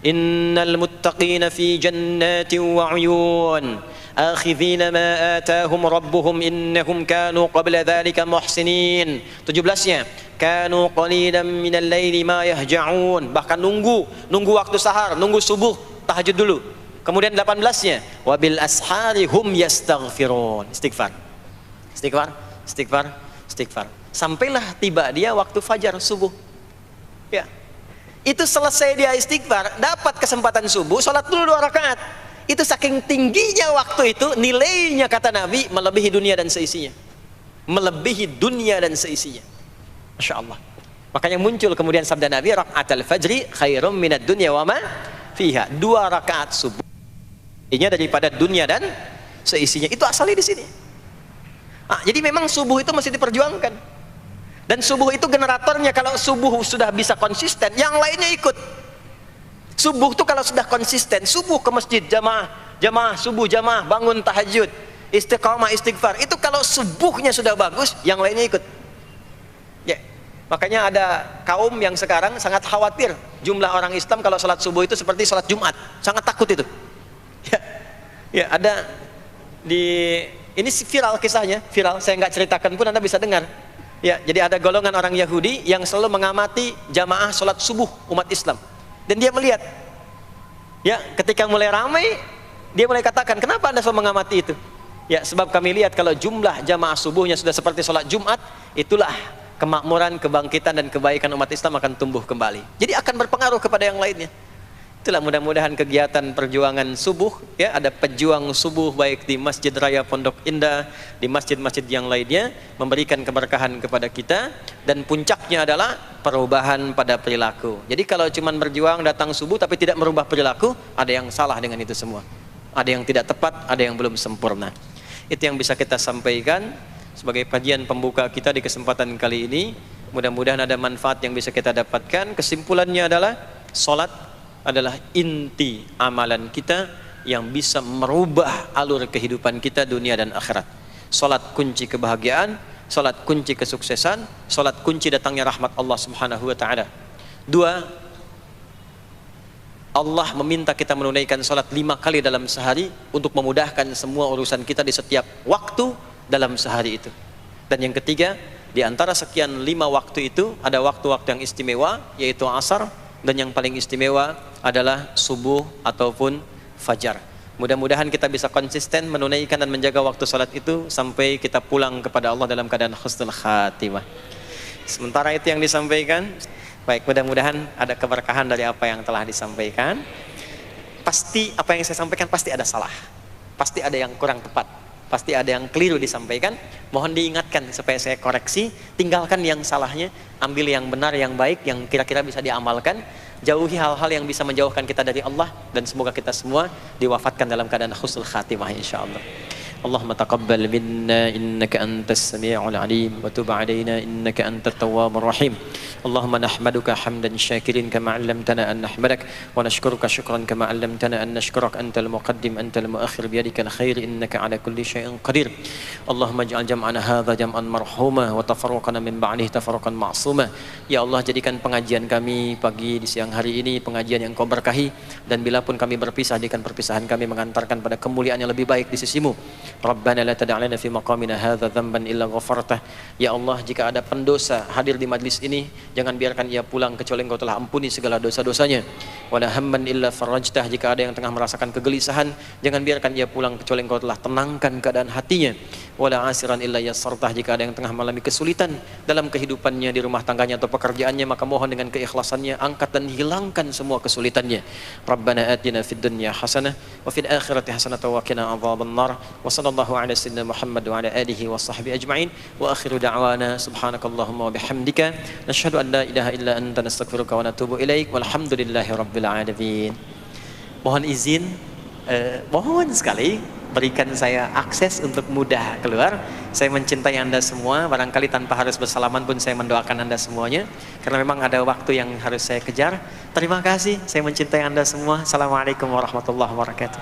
Innal muttaqina fi jannatin wa 'uyun akhidhina ma atahum rabbuhum innahum kanu qabla dhalika muhsinin. 17-nya kanu qalilan minal laili ma yahja'un. Bahkan nunggu waktu sahar, nunggu subuh, tahajud dulu. Kemudian 18-nya, wabil ashari hum yastaghfirun. Istighfar. Istighfar, istighfar, istighfar. Sampailah tiba dia waktu fajar subuh. Ya. Itu selesai dia istighfar, dapat kesempatan subuh, sholat dulu 2 rakaat. Itu saking tingginya waktu itu, nilainya kata Nabi melebihi dunia dan seisinya. Melebihi dunia dan seisinya. Masya Allah. Makanya muncul kemudian sabda Nabi, raka'atul fajri khairum minad dunya wa ma fiha. 2 rakaat subuh ini daripada dunia dan seisinya. Itu asalnya di sini. Jadi memang subuh itu mesti diperjuangkan. Dan subuh itu generatornya, kalau subuh sudah bisa konsisten, yang lainnya ikut. Subuh itu kalau sudah konsisten, subuh ke masjid jamaah subuh jamaah, bangun tahajud, istiqamah, istighfar. Itu kalau subuhnya sudah bagus, yang lainnya ikut. Ya. Makanya ada kaum yang sekarang sangat khawatir jumlah orang Islam kalau sholat subuh itu seperti sholat Jumat, sangat takut itu. Ya, ada ini viral kisahnya, viral. Saya nggak ceritakan pun Anda bisa dengar. Ya, jadi ada golongan orang Yahudi yang selalu mengamati jamaah sholat subuh umat Islam, dan dia melihat, ya, ketika mulai ramai, dia mulai katakan, kenapa Anda selalu mengamati itu? Ya, sebab kami lihat kalau jumlah jamaah subuhnya sudah seperti sholat Jumat, itulah kemakmuran, kebangkitan dan kebaikan umat Islam akan tumbuh kembali. Jadi akan berpengaruh kepada yang lainnya. Itulah mudah-mudahan kegiatan perjuangan subuh, ya, ada pejuang subuh baik di Masjid Raya Pondok Indah, di masjid-masjid yang lainnya, memberikan keberkahan kepada kita, dan puncaknya adalah perubahan pada perilaku. Jadi kalau cuman berjuang datang subuh tapi tidak merubah perilaku, ada yang salah dengan itu semua. Ada yang tidak tepat, ada yang belum sempurna. Itu yang bisa kita sampaikan sebagai kajian pembuka kita di kesempatan kali ini. Mudah-mudahan ada manfaat yang bisa kita dapatkan. Kesimpulannya adalah salat adalah inti amalan kita yang bisa merubah alur kehidupan kita dunia dan akhirat. Salat kunci kebahagiaan, salat kunci kesuksesan, salat kunci datangnya rahmat Allah Subhanahu wa taala. 2, Allah meminta kita menunaikan salat 5 kali dalam sehari untuk memudahkan semua urusan kita di setiap waktu dalam sehari itu. Dan yang ketiga, di antara sekian 5 waktu itu ada waktu-waktu yang istimewa, yaitu asar, dan yang paling istimewa adalah subuh ataupun fajar. Mudah-mudahan kita bisa konsisten menunaikan dan menjaga waktu salat itu sampai kita pulang kepada Allah dalam keadaan husnul khatimah. Sementara itu yang disampaikan. Baik, mudah-mudahan ada keberkahan dari apa yang telah disampaikan. Pasti apa yang saya sampaikan pasti ada salah, pasti ada yang kurang tepat, pasti ada yang keliru disampaikan. Mohon diingatkan supaya saya koreksi, tinggalkan yang salahnya, ambil yang benar, yang baik, yang kira-kira bisa diamalkan. Jauhi hal-hal yang bisa menjauhkan kita dari Allah, dan semoga kita semua diwafatkan dalam keadaan husnul khatimah insyaallah. Allahumma taqabbal minna innaka antas sami'ul alim wa tub 'alaina innaka antat tawwabur rahim. Allahumma nahmaduka hamdan syakirin kama 'allamtana an nahmadak wa nashkuruka syukran kama 'allamtana an nashkurak antal muqaddim antal muakhir biyadikal khair innaka 'ala kulli syai'in qadir. Allahumma ij'al jam'ana hadza jam'an marhuma wa tafarruqana min ba'dihi tafarruqan ma'suma. Ya Allah, jadikan pengajian kami pagi di siang hari ini pengajian yang Kau berkahi, dan bila pun kami berpisah, jadikan perpisahan kami mengantarkan pada kemuliaan yang lebih baik di sisimu. Rabbana la tada' lana fi maqamina hadza dhanban illa ghafartah. Ya Allah, jika ada pendosa hadir di majlis ini, jangan biarkan ia pulang kecuali Engkau telah ampuni segala dosa-dosanya. Wala hamman illa farajtah. Jika ada yang tengah merasakan kegelisahan, jangan biarkan ia pulang kecuali Engkau telah tenangkan keadaan hatinya. Wala asiran illa yassartah. Jika ada yang tengah mengalami kesulitan dalam kehidupannya, di rumah tangganya atau pekerjaannya, maka mohon dengan keikhlasannya angkat dan hilangkan semua kesulitannya. Rabbana atina fid dunya hasanah wa fil akhirati hasanah wa qina adzabannar. Wa sallallahu ala sayyidina Muhammad wa ala alihi wa sahbihi ajma'in. Wa akhiru da'wana subhanakallahumma wa bihamdika nashhadu an la ilaha illa anta nastaghfiruka wa natubu ilaik. Walhamdulillahi rabbil alamin. Mohon izin, mohon sekali berikan saya akses untuk mudah keluar. Saya mencintai Anda semua, barangkali tanpa harus bersalaman pun saya mendoakan Anda semuanya, karena memang ada waktu yang harus saya kejar. Terima kasih, saya mencintai Anda semua. Assalamualaikum warahmatullahi wabarakatuh.